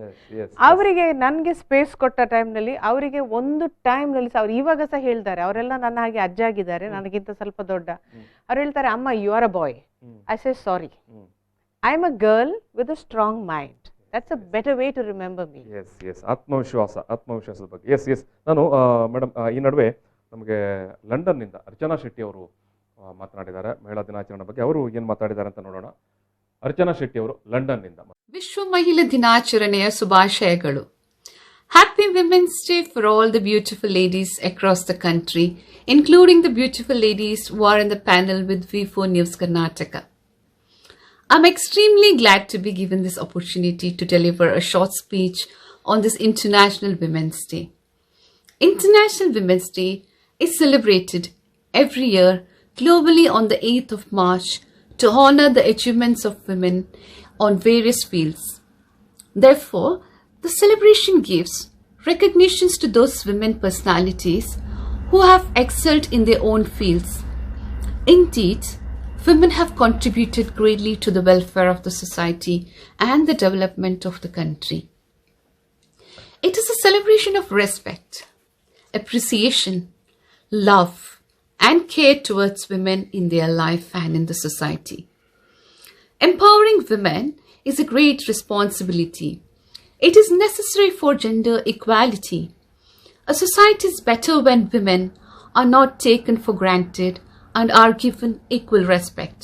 ಅವರಿಗೆ ನನಗೆ ಸ್ಪೇಸ್ ಕೊಟ್ಟ ಟೈಮ್ನಲ್ಲಿ, ಅವರಿಗೆ ಒಂದು ಟೈಮ್ನಲ್ಲಿ ಅವ್ರು ಇವಾಗ ಸಹ ಹೇಳ್ತಾರೆ, ಅವರೆಲ್ಲ ನನ್ನ ಹಾಗೆ ಅಜ್ಜ ಆಗಿದ್ದಾರೆ, ನನಗಿಂತ ಸ್ವಲ್ಪ ದೊಡ್ಡ. ಅವ್ರು ಹೇಳ್ತಾರೆ, ಅಮ್ಮ you are a boy. I say sorry, I am a girl with a strong mind. That's a better way to remember me. Yes ಆತ್ಮವಿಶ್ವಾಸದ ಬಗ್ಗೆ. ಎಸ್ ನಾನು ಮೇಡಮ್ ಈ ನಡುವೆ ನಮಗೆ ಲಂಡನ್ನಿಂದ ಅರ್ಚನಾ ಶೆಟ್ಟಿ ಅವರು ಮಾತನಾಡಿದ್ದಾರೆ ಮಹಿಳಾ ದಿನಾಚರಣೆ ಬಗ್ಗೆ. ಅವರು ಏನು ಮಾತಾಡಿದ್ದಾರೆ ಅಂತ ನೋಡೋಣ. ಅರ್ಚನಾ ಶೆಟ್ಟಿ ಅವರು ಲಂಡನ್ನಿಂದ. ವಿಶ್ವ ಮಹಿಳಾ ದಿನಾಚರಣೆಯ ಶುಭಾಶಯಗಳು. Happy women's day for all the beautiful ladies across the country, including the beautiful ladies who are in the panel with V4 News Karnataka. I'm extremely glad to be given this opportunity to deliver a short speech on this International Women's Day. International Women's Day is celebrated every year globally on the 8th of March to honor the achievements of women on various fields. Therefore, the celebration gives recognitions to those women personalities who have excelled in their own fields. Indeed, women have contributed greatly to the welfare of the society and the development of the country. It is a celebration of respect, appreciation, love, and care towards women in their life and in the society. Empowering women is a great responsibility. It is necessary for gender equality. A society is better when women are not taken for granted and are given equal respect.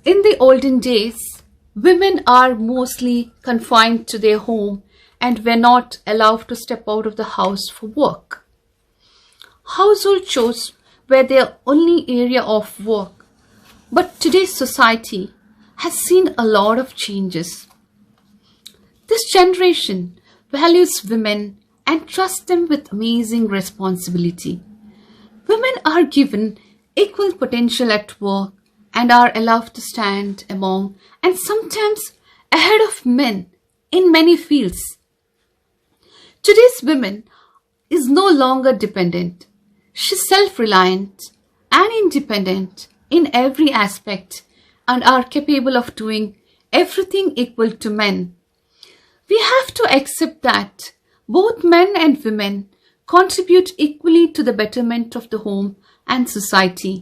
In the olden days, women are mostly confined to their home and were not allowed to step out of the house for work. Household chores were their only area of work. But today's society has seen a lot of changes. This generation values women and trusts them with amazing responsibility. Women are given equal potential at work and are allowed to stand among and sometimes ahead of men in many fields. Today's woman is no longer dependent. She is self-reliant and independent in every aspect and are capable of doing everything equal to men. We have to accept that both men and women contribute equally to the betterment of the home and society.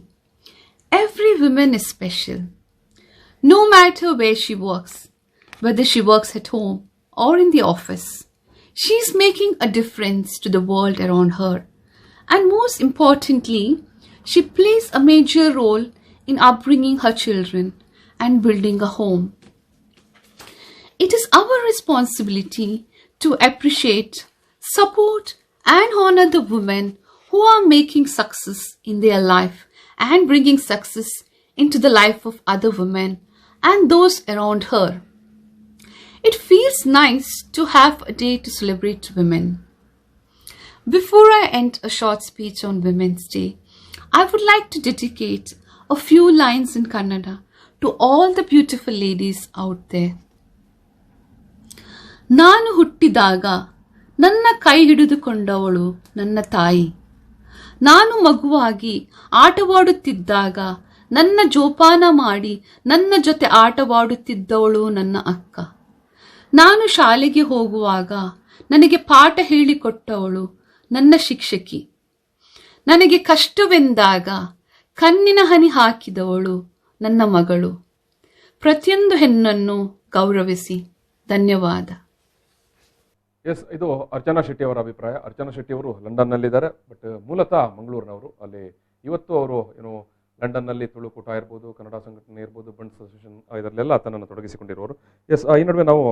Every woman is special. No matter where she works, whether she works at home or in the office, she is making a difference to the world around her. And most importantly, she plays a major role in upbringing her children and building a home. It is our responsibility to appreciate, support, and honor the women who are making success in their life and bringing success into the life of other women and those around her. It feels nice to have a day to celebrate women. Before I end a short speech on Women's Day, I would like to dedicate a few lines in Kannada to all the beautiful ladies out there. ನಾನು ಹುಟ್ಟಿದಾಗ ನನ್ನ ಕೈ ಹಿಡಿದುಕೊಂಡವಳು ನನ್ನ ತಾಯಿ. ನಾನು ಮಗುವಾಗಿ ಆಟವಾಡುತ್ತಿದ್ದಾಗ ನನ್ನ ಜೋಪಾನ ಮಾಡಿ ನನ್ನ ಜೊತೆ ಆಟವಾಡುತ್ತಿದ್ದವಳು ನನ್ನ ಅಕ್ಕ. ನಾನು ಶಾಲೆಗೆ ಹೋಗುವಾಗ ನನಗೆ ಪಾಠ ಹೇಳಿಕೊಟ್ಟವಳು ನನ್ನ ಶಿಕ್ಷಕಿ. ನನಗೆ ಕಷ್ಟವೆಂದಾಗ ಕಣ್ಣಿನ ಹನಿ ಹಾಕಿದವಳು ನನ್ನ ಮಗಳು. ಪ್ರತಿಯೊಂದು ಹೆಣ್ಣನ್ನು ಗೌರವಿಸಿ. ಧನ್ಯವಾದ. ಎಸ್, ಇದು ಅರ್ಚನಾ ಶೆಟ್ಟಿ ಅವರ ಅಭಿಪ್ರಾಯ. ಅರ್ಚನಾ ಶೆಟ್ಟಿ ಅವರು ಲಂಡನ್ನಲ್ಲಿದ್ದಾರೆ, ಬಟ್ ಮೂಲತಃ ಮಂಗಳೂರಿನವರು. ಅಲ್ಲಿ ಇವತ್ತು ಅವರು ಲಂಡನ್ನಲ್ಲಿ ತುಳುಕೂಟ ಇರ್ಬೋದು, ಕನ್ನಡ ಸಂಘಟನೆ ಇರ್ಬೋದು, ಬಂಡ್ ಅಸೋಸಿಯೇಷನ್ ಇದರಲ್ಲೆಲ್ಲ ತನ್ನನ್ನು ತೊಡಗಿಸಿಕೊಂಡಿರುವವರು. ಎಸ್, ಈ ನಡುವೆ ನಾವು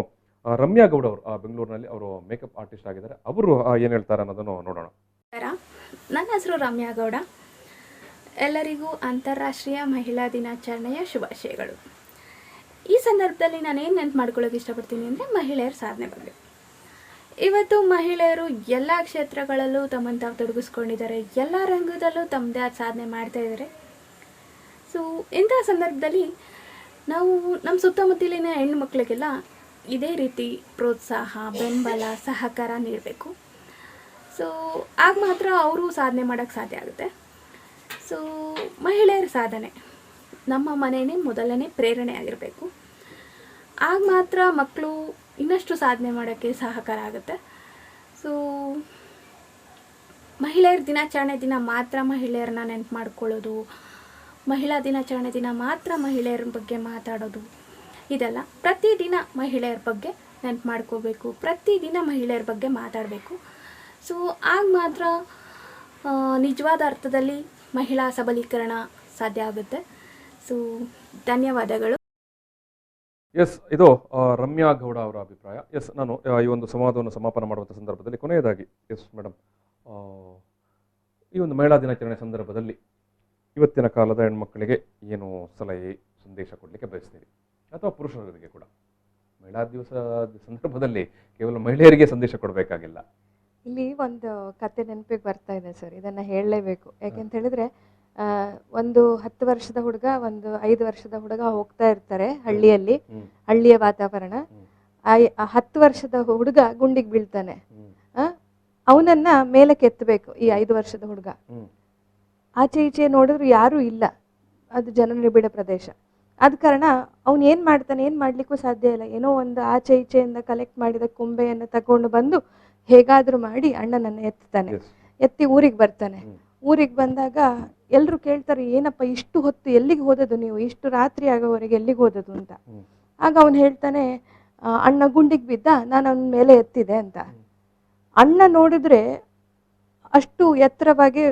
ರಮ್ಯಾ ಗೌಡ ಅವರು ಬೆಂಗಳೂರಿನಲ್ಲಿ ಅವರು ಮೇಕಪ್ ಆರ್ಟಿಸ್ಟ್ ಆಗಿದ್ದಾರೆ. ಅವರು ಏನು ಹೇಳ್ತಾರೆ ಅನ್ನೋದನ್ನು ನೋಡೋಣ. ನನ್ನ ಹೆಸರು ರಮ್ಯಾ ಗೌಡ. ಎಲ್ಲರಿಗೂ ಅಂತಾರಾಷ್ಟ್ರೀಯ ಮಹಿಳಾ ದಿನಾಚರಣೆಯ ಶುಭಾಶಯಗಳು. ಈ ಸಂದರ್ಭದಲ್ಲಿ ನಾನೇನು ನೆನಪು ಮಾಡ್ಕೊಳ್ಳೋಕೆ ಇಷ್ಟಪಡ್ತೀನಿ ಅಂದರೆ ಮಹಿಳೆಯರ ಸಾಧನೆ ಬಗ್ಗೆ. ಇವತ್ತು ಮಹಿಳೆಯರು ಎಲ್ಲ ಕ್ಷೇತ್ರಗಳಲ್ಲೂ ತಮ್ಮನ್ನು ತಾವು ತೊಡಗಿಸ್ಕೊಂಡಿದ್ದಾರೆ, ಎಲ್ಲ ರಂಗದಲ್ಲೂ ತಮ್ಮದೇ ಆದ ಸಾಧನೆ ಮಾಡ್ತಾ ಇದ್ದಾರೆ. ಸೊ ಇಂತಹ ಸಂದರ್ಭದಲ್ಲಿ ನಾವು ನಮ್ಮ ಸುತ್ತಮುತ್ತಲಿನ ಹೆಣ್ಣು ಮಕ್ಕಳಿಗೆಲ್ಲ ಇದೇ ರೀತಿ ಪ್ರೋತ್ಸಾಹ, ಬೆಂಬಲ, ಸಹಕಾರ ನೀಡಬೇಕು. ಸೊ ಆಗ ಮಾತ್ರ ಅವರು ಸಾಧನೆ ಮಾಡೋಕ್ಕೆ ಸಾಧ್ಯ ಆಗುತ್ತೆ. ಸೊ ಮಹಿಳೆಯರ ಸಾಧನೆ ನಮ್ಮ ಮನೆಯೇ ಮೊದಲನೇ ಪ್ರೇರಣೆ ಆಗಿರಬೇಕು. ಆಗ ಮಾತ್ರ ಮಕ್ಕಳು ಇನ್ನಷ್ಟು ಸಾಧನೆ ಮಾಡೋಕ್ಕೆ ಸಹಕಾರ ಆಗುತ್ತೆ. ಸೊ ಮಹಿಳೆಯರ ದಿನಾಚರಣೆ ದಿನ ಮಾತ್ರ ಮಹಿಳೆಯರನ್ನ ನೆನಪು ಮಾಡ್ಕೊಳ್ಳೋದು, ಮಹಿಳಾ ದಿನಾಚರಣೆ ದಿನ ಮಾತ್ರ ಮಹಿಳೆಯರ ಬಗ್ಗೆ ಮಾತಾಡೋದು ಇದೆಲ್ಲ. ಪ್ರತಿದಿನ ಮಹಿಳೆಯರ ಬಗ್ಗೆ ನೆನಪು ಮಾಡ್ಕೋಬೇಕು, ಪ್ರತಿದಿನ ಮಹಿಳೆಯರ ಬಗ್ಗೆ ಮಾತಾಡಬೇಕು. ಸೊ ಆಗ ಮಾತ್ರ ನಿಜವಾದ ಅರ್ಥದಲ್ಲಿ ಮಹಿಳಾ ಸಬಲೀಕರಣ ಸಾಧ್ಯ ಆಗುತ್ತೆ. ಸೊ ಧನ್ಯವಾದಗಳು. ಎಸ್, ಇದು ರಮ್ಯಾ ಗೌಡ ಅವರ ಅಭಿಪ್ರಾಯ. ಎಸ್, ನಾನು ಈ ಒಂದು ಸಂವಾದವನ್ನು ಸಮಾಪನ ಮಾಡುವಂಥ ಸಂದರ್ಭದಲ್ಲಿ ಕೊನೆಯದಾಗಿ, ಎಸ್ ಮೇಡಮ್, ಈ ಒಂದು ಮಹಿಳಾ ದಿನಾಚರಣೆ ಸಂದರ್ಭದಲ್ಲಿ ಇವತ್ತಿನ ಕಾಲದ ಹೆಣ್ಮಕ್ಕಳಿಗೆ ಏನು ಸಲಹೆ, ಸಂದೇಶ ಕೊಡಲಿಕ್ಕೆ ಬಯಸ್ತೀರಿ, ಅಥವಾ ಪುರುಷರಿಗೆ ಕೂಡ? ಮಹಿಳಾ ದಿವಸ ಸಂದರ್ಭದಲ್ಲಿ ಕೇವಲ ಮಹಿಳೆಯರಿಗೆ ಸಂದೇಶ ಕೊಡಬೇಕಾಗಿಲ್ಲ. ಇಲ್ಲಿ ಒಂದು ಕತೆ ನೆನಪಿಗೆ ಬರ್ತಾ ಇದೆ ಸರ್, ಇದನ್ನು ಹೇಳಲೇಬೇಕು. ಯಾಕೆಂತ ಹೇಳಿದ್ರೆ ಒಂದು 10 ವರ್ಷದ ಹುಡುಗ, ಒಂದು 5 ವರ್ಷದ ಹುಡುಗ ಹೋಗ್ತಾ ಇರ್ತಾರೆ ಹಳ್ಳಿಯಲ್ಲಿ, ಹಳ್ಳಿಯ ವಾತಾವರಣ. ಆ 10 ವರ್ಷದ ಹುಡುಗ ಗುಂಡಿಗೆ ಬೀಳ್ತಾನೆ. ಅವನನ್ನ ಮೇಲಕ್ಕೆ ಎತ್ತಬೇಕು ಈ 5 ವರ್ಷದ ಹುಡುಗ. ಆಚೆ ಈಚೆ ನೋಡಿದ್ರು ಯಾರೂ ಇಲ್ಲ, ಅದು ಜನನಿಬಿಡ ಪ್ರದೇಶ. ಆದ ಕಾರಣ ಅವನು ಏನು ಮಾಡ್ತಾನೆ, ಏನು ಮಾಡಲಿಕ್ಕೂ ಸಾಧ್ಯ ಇಲ್ಲ. ಏನೋ ಒಂದು ಆಚೆ ಈಚೆಯಿಂದ ಕಲೆಕ್ಟ್ ಮಾಡಿದ ಕೊಂಬೆಯನ್ನು ತಗೊಂಡು ಬಂದು ಹೇಗಾದರೂ ಮಾಡಿ ಅಣ್ಣನನ್ನು ಎತ್ತಾನೆ. ಎತ್ತಿ ಊರಿಗೆ ಬರ್ತಾನೆ. ಊರಿಗೆ ಬಂದಾಗ ಎಲ್ಲರೂ ಕೇಳ್ತಾರೆ, ಏನಪ್ಪ ಇಷ್ಟು ಹೊತ್ತು ಎಲ್ಲಿಗೆ ಹೋದದು ನೀವು, ಇಷ್ಟು ರಾತ್ರಿ ಆಗೋವರೆಗೆ ಎಲ್ಲಿಗೆ ಹೋದದು ಅಂತ. ಆಗ ಅವನು ಹೇಳ್ತಾನೆ, ಅಣ್ಣ ಗುಂಡಿಗೆ ಬಿದ್ದ, ನಾನು ಅವನ ಮೇಲೆ ಎತ್ತಿದೆ ಅಂತ. ಅಣ್ಣ ನೋಡಿದ್ರೆ ಅಷ್ಟು ಎತ್ತರವಾಗಿ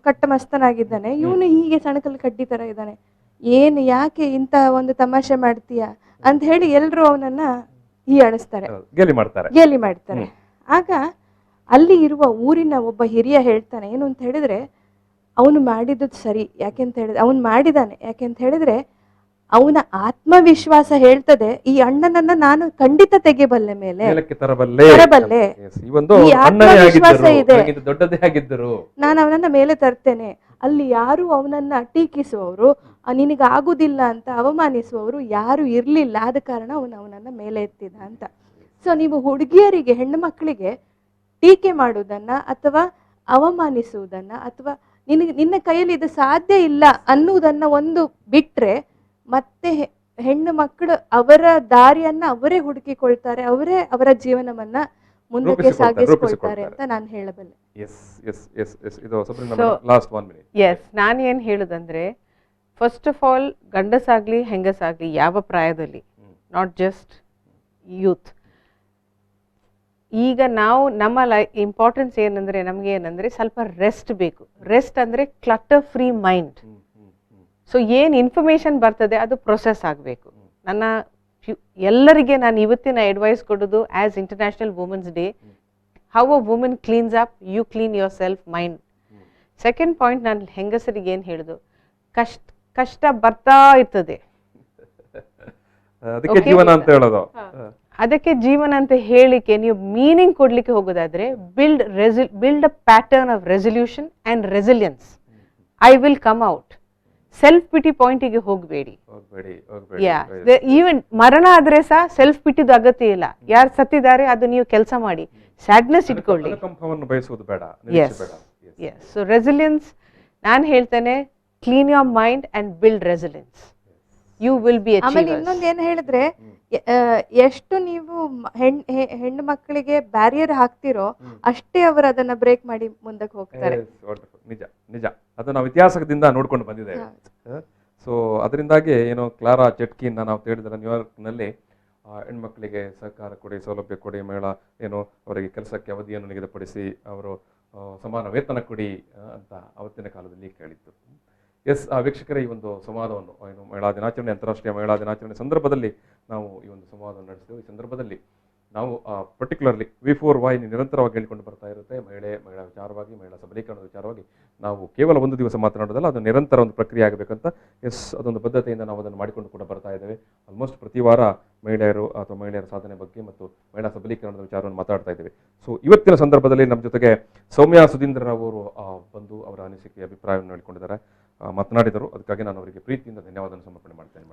ಕಟ್ಟಮಸ್ತನಾಗಿದ್ದಾನೆ, ಇವನು ಹೀಗೆ ಸಣಕಲ್ ಕಡ್ಡಿ ಥರ ಇದ್ದಾನೆ. ಏನು, ಯಾಕೆ ಇಂಥ ಒಂದು ತಮಾಷೆ ಮಾಡ್ತೀಯ ಅಂತ ಹೇಳಿ ಎಲ್ಲರೂ ಅವನನ್ನ ಹೀಯಾಳಿಸ್ತಾರೆ, ಗೇಲಿ ಮಾಡ್ತಾರೆ. ಆಗ ಅಲ್ಲಿ ಇರುವ ಊರಿನ ಒಬ್ಬ ಹಿರಿಯ ಹೇಳ್ತಾನೆ, ಏನು ಅಂತ ಹೇಳಿದ್ರೆ, ಅವನು ಮಾಡಿದ್ದು ಸರಿ. ಯಾಕೆಂತ ಹೇಳಿದ್ರೆ ಅವನು ಮಾಡಿದಾನೆ, ಯಾಕೆಂತ ಹೇಳಿದ್ರೆ ಅವನ ಆತ್ಮವಿಶ್ವಾಸ ಹೇಳ್ತದೆ, ಈ ಅಣ್ಣನನ್ನ ನಾನು ಖಂಡಿತ ತೆಗೆಬಲ್ಲೆ, ಮೇಲೆ ತರಬಲ್ಲೆ, ಈ ಆತ್ಮವಿಶ್ವಾಸ ಇದೆ, ನಾನು ಅವನನ್ನ ಮೇಲೆ ತರ್ತೇನೆ. ಅಲ್ಲಿ ಯಾರು ಅವನನ್ನ ಟೀಕಿಸುವವರು, ನಿನಗಾಗುದಿಲ್ಲ ಅಂತ ಅವಮಾನಿಸುವವರು ಯಾರು ಇರ್ಲಿಲ್ಲ. ಆದ ಕಾರಣ ಅವನನ್ನ ಮೇಲೆ ಎತ್ತಿದ ಅಂತ. ಸೊ ನೀವು ಹುಡುಗಿಯರಿಗೆ, ಹೆಣ್ಣು ಮಕ್ಕಳಿಗೆ ಟೀಕೆ ಮಾಡುವುದನ್ನ ಅಥವಾ ಅವಮಾನಿಸುವುದನ್ನ ಅಥವಾ ನಿನ್ನ ಕೈಯಲ್ಲಿ ಇದು ಸಾಧ್ಯ ಇಲ್ಲ ಅನ್ನುವುದನ್ನ ಒಂದು ಬಿಟ್ರೆ, ಮತ್ತೆ ಹೆಣ್ಣು ಮಕ್ಕಳು ಅವರ ದಾರಿಯನ್ನ ಅವರೇ ಹುಡುಕಿಕೊಳ್ತಾರೆ, ಅವರೇ ಅವರ ಜೀವನವನ್ನ ಮುಂದಕ್ಕೆ ಸಾಗಿಸಿಕೊಳ್ತಾರೆ ಅಂತ ನಾನು ಹೇಳಬಲ್ಲೆ. ನಾನು ಏನ್ ಹೇಳುದಂದ್ರೆ, ಫಸ್ಟ್ ಆಫ್ ಆಲ್ ಗಂಡಸಾಗ್ಲಿ ಹೆಂಗಸಾಗ್ಲಿ ಯಾವ ಪ್ರಾಯದಲ್ಲಿ, ನಾಟ್ ಜಸ್ಟ್ ಯೂತ್, ಈಗ ನಾವು ನಮ್ಮ ಇಂಪಾರ್ಟೆನ್ಸ್ ಏನಂದ್ರೆ, ನಮ್ಗೆ ಏನಂದ್ರೆ ಸ್ವಲ್ಪ ರೆಸ್ಟ್ ಬೇಕು. ರೆಸ್ಟ್ ಅಂದ್ರೆ ಕ್ಲಟರ್ ಫ್ರೀ ಮೈಂಡ್. ಸೊ ಏನು ಇನ್ಫಾರ್ಮೇಶನ್ ಬರ್ತದೆ ಅದು ಪ್ರೊಸೆಸ್ ಆಗಬೇಕು. ನನ್ನ ಎಲ್ಲರಿಗೆ ನಾನು ಇವತ್ತಿನ ಅಡ್ವೈಸ್ ಕೊಡೋದು, as international women's day, how a women cleans up, you clean your self mind. Second point, ನಾನು ಹೆಂಗಸರಿಗೆ ಏನು ಹೇಳುದು, ಕಷ್ಟ ಬರ್ತಾ ಇರ್ತದೆ, ಅದಕ್ಕೆ ಜೀವನ ಅಂತ ಹೇಳಿಕೆ ನೀವು ಮೀನಿಂಗ್ ಕೊಡ್ಲಿಕ್ಕೆ ಹೋಗೋದಾದ್ರೆ, build a pattern of resolution and resilience. I will come out. Self pity ಪಾಯಿಂಟಿಗೆ ಹೋಗಬೇಡಿ. ಈವನ್ ಮರಣ ಆದ್ರೆ ಸಹ ಸೆಲ್ಫ್ ಪಿಟಿದು ಅಗತ್ಯ ಇಲ್ಲ. ಯಾರು ಸತ್ತಿದ್ದಾರೆ ಅದು ನೀವು ಕೆಲಸ ಮಾಡಿ, ಸ್ಯಾಡ್ನೆಸ್ ಇಟ್ಕೊಳ್ಳಿ. ಸೊ ರೆಸಿಲಿಯನ್ಸ್, ನಾನು ಹೇಳ್ತೇನೆ, clean your mind and build resilience, you will be achievers. ಆಮೇಲೆ ಇನ್ನೊಂದು ಏನು ಹೇಳಿದ್ರೆ, ಎಷ್ಟು ನೀವು ಹೆಣ್ಣು ಮಕ್ಕಳಿಗೆ ಬ್ಯಾರಿಯರ್ ಹಾಕ್ತಿರೋ ಅಷ್ಟೇ ಅವರು ಅದನ್ನ ಬ್ರೇಕ್ ಮಾಡಿ ಮುಂದಕ್ಕೆ ಹೋಗ್ತಾರೆ. ನಿಜ ನಿಜ, ಅದು ನಾವು ಇತಿಹಾಸದಿಂದ ನೋಡ್ಕೊಂಡು ಬಂದಿದ್ದೇವೆ. ಸೊ ಅದರಿಂದಾಗಿ ಏನು ಕ್ಲಾರಾ ಚೆಟ್ಕಿನ್ನ ನಾವು ತಿಳಿದ್ರೆ ನ್ಯೂಯಾರ್ಕ್ನಲ್ಲಿ ಹೆಣ್ಮಕ್ಳಿಗೆ ಸಹಕಾರ ಕೊಡಿ, ಸೌಲಭ್ಯ ಕೊಡಿ, ಮೇಳ ಏನು ಅವರಿಗೆ ಕೆಲಸಕ್ಕೆ ಅವಧಿಯನ್ನು ನಿಗದಿಪಡಿಸಿ ಅವರು ಸಮಾನ ವೇತನ ಕೊಡಿ ಅಂತ ಅವತ್ತಿನ ಕಾಲದಲ್ಲಿ ಕೇಳಿತ್ತು. ಎಸ್ ವೀಕ್ಷಕರೇ, ಈ ಒಂದು ಸಂವಾದವನ್ನು ಏನು ಮಹಿಳಾ ದಿನಾಚರಣೆ, ಅಂತಾರಾಷ್ಟ್ರೀಯ ಮಹಿಳಾ ದಿನಾಚರಣೆ ಸಂದರ್ಭದಲ್ಲಿ ನಾವು ಈ ಒಂದು ಸಂವಾದವನ್ನು ನಡೆಸಿದೆವು. ಈ ಸಂದರ್ಭದಲ್ಲಿ ನಾವು ಪರ್ಟಿಕ್ಯುಲರ್ಲಿ ವಿ4 ವಾಹಿನಿ ನಿರಂತರವಾಗಿ ಹೇಳಿಕೊಂಡು ಬರ್ತಾ ಇರುತ್ತೆ ಮಹಿಳಾ ವಿಚಾರವಾಗಿ, ಮಹಿಳಾ ಸಬಲೀಕರಣದ ವಿಚಾರವಾಗಿ. ನಾವು ಕೇವಲ ಒಂದು ದಿವಸ ಮಾತನಾಡೋದಲ್ಲ, ಅದು ನಿರಂತರ ಒಂದು ಪ್ರಕ್ರಿಯೆ ಆಗಬೇಕಂತ ಅದೊಂದು ಬದ್ಧತೆಯಿಂದ ನಾವು ಅದನ್ನು ಮಾಡಿಕೊಂಡು ಕೂಡ ಬರ್ತಾ ಇದ್ದೇವೆ. ಆಲ್ಮೋಸ್ಟ್ ಪ್ರತಿ ವಾರ ಮಹಿಳೆಯರು ಅಥವಾ ಮಹಿಳೆಯರ ಸಾಧನೆ ಬಗ್ಗೆ ಮತ್ತು ಮಹಿಳಾ ಸಬಲೀಕರಣದ ವಿಚಾರವನ್ನು ಮಾತಾಡ್ತಾ ಇದ್ದೇವೆ. ಸೊ ಇವತ್ತಿನ ಸಂದರ್ಭದಲ್ಲಿ ನಮ್ಮ ಜೊತೆಗೆ ಸೌಮ್ಯ ಸುಧೀಂದ್ರರಾವ್ ಅವರು ಬಂದು ಅವರ ಅನಿಸಿಕೆ ಅಭಿಪ್ರಾಯವನ್ನು ಹೇಳಿಕೊಂಡಿದ್ದಾರೆ, ಮಾತನಾಡಿದರು. ಅದಕ್ಕಾಗಿ ನಾನು ಅವರಿಗೆ ಪ್ರೀತಿಯಿಂದ ಧನ್ಯವಾದವನ್ನು ಸಮರ್ಪಣೆ ಮಾಡ್ತೇನೆ.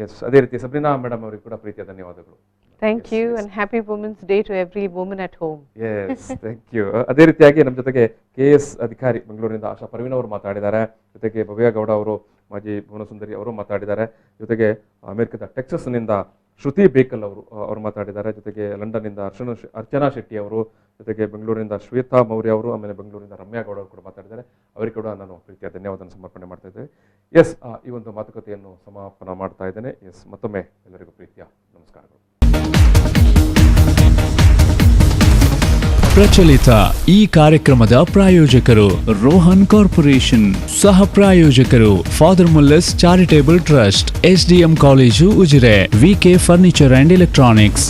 ಎಸ್, ಅದೇ ರೀತಿ ಸಬ್ರಿನಾ ಮೇಡಮ್ ಅವರಿಗೆ ಕೂಡ ಪ್ರೀತಿಯ ಧನ್ಯವಾದಗಳು. Thank you and happy Women's Day to every woman at home. Yes, thank you. ಅದೇ ರೀತಿಯಾಗಿ ನಮ್ಮ ಜೊತೆಗೆ KS ಅಧಿಕಾರಿ ಬೆಂಗಳೂರಿನಿಂದ ಆಶಾ ಪರ್ವೀನ್ ಅವರು ಮಾತಾಡಿದ್ದಾರೆ. ಜೊತೆಗೆ ಭವ್ಯ ಗೌಡ ಅವರು, ಮಾಜಿ ಭುವನ ಸುಂದರಿ ಅವರು ಮಾತಾಡಿದ್ದಾರೆ. ಜೊತೆಗೆ ಅಮೆರಿಕದ ಟೆಕ್ಸಸ್ನಿಂದ ಶ್ರುತಿ ಬೇಕಲ್ ಅವರು ಮಾತಾಡಿದ್ದಾರೆ. ಜೊತೆಗೆ ಲಂಡನ್ನಿಂದ ಅರ್ಚನಾ ಶೆಟ್ಟಿ ಅವರು, ಜೊತೆಗೆ ಬೆಂಗಳೂರಿನಿಂದ ಶ್ವೇತಾ ಮೌರ್ಯ ಅವರು, ಆಮೇಲೆ ಬೆಂಗಳೂರಿನಿಂದ ರಮ್ಯಾ ಗೌಡ ಅವರು ಕೂಡ ಮಾತಾಡಿದ್ದಾರೆ. ಅವರಿಗೆ ಕೂಡ ನಾನು ಪ್ರೀತಿಯ ಧನ್ಯವಾದವನ್ನು ಸಮರ್ಪಣೆ ಮಾಡ್ತಾ ಇದ್ದೇವೆ. ಎಸ್, ಈ ಒಂದು ಮಾತುಕತೆಯನ್ನು ಸಮಾಪನ ಮಾಡ್ತಾ ಇದ್ದೇನೆ. ಎಸ್, ಮತ್ತೊಮ್ಮೆ ಎಲ್ಲರಿಗೂ ಪ್ರೀತಿಯ ನಮಸ್ಕಾರಗಳು. ಪ್ರಚಲಿತ ಈ ಕಾರ್ಯಕ್ರಮದ ಪ್ರಾಯೋಜಕರು ರೋಹನ್ ಕಾರ್ಪೊರೇಷನ್, ಸಹ ಪ್ರಾಯೋಜಕರು father Muller's charitable trust, SDM college Ujire, VK furniture and electronics.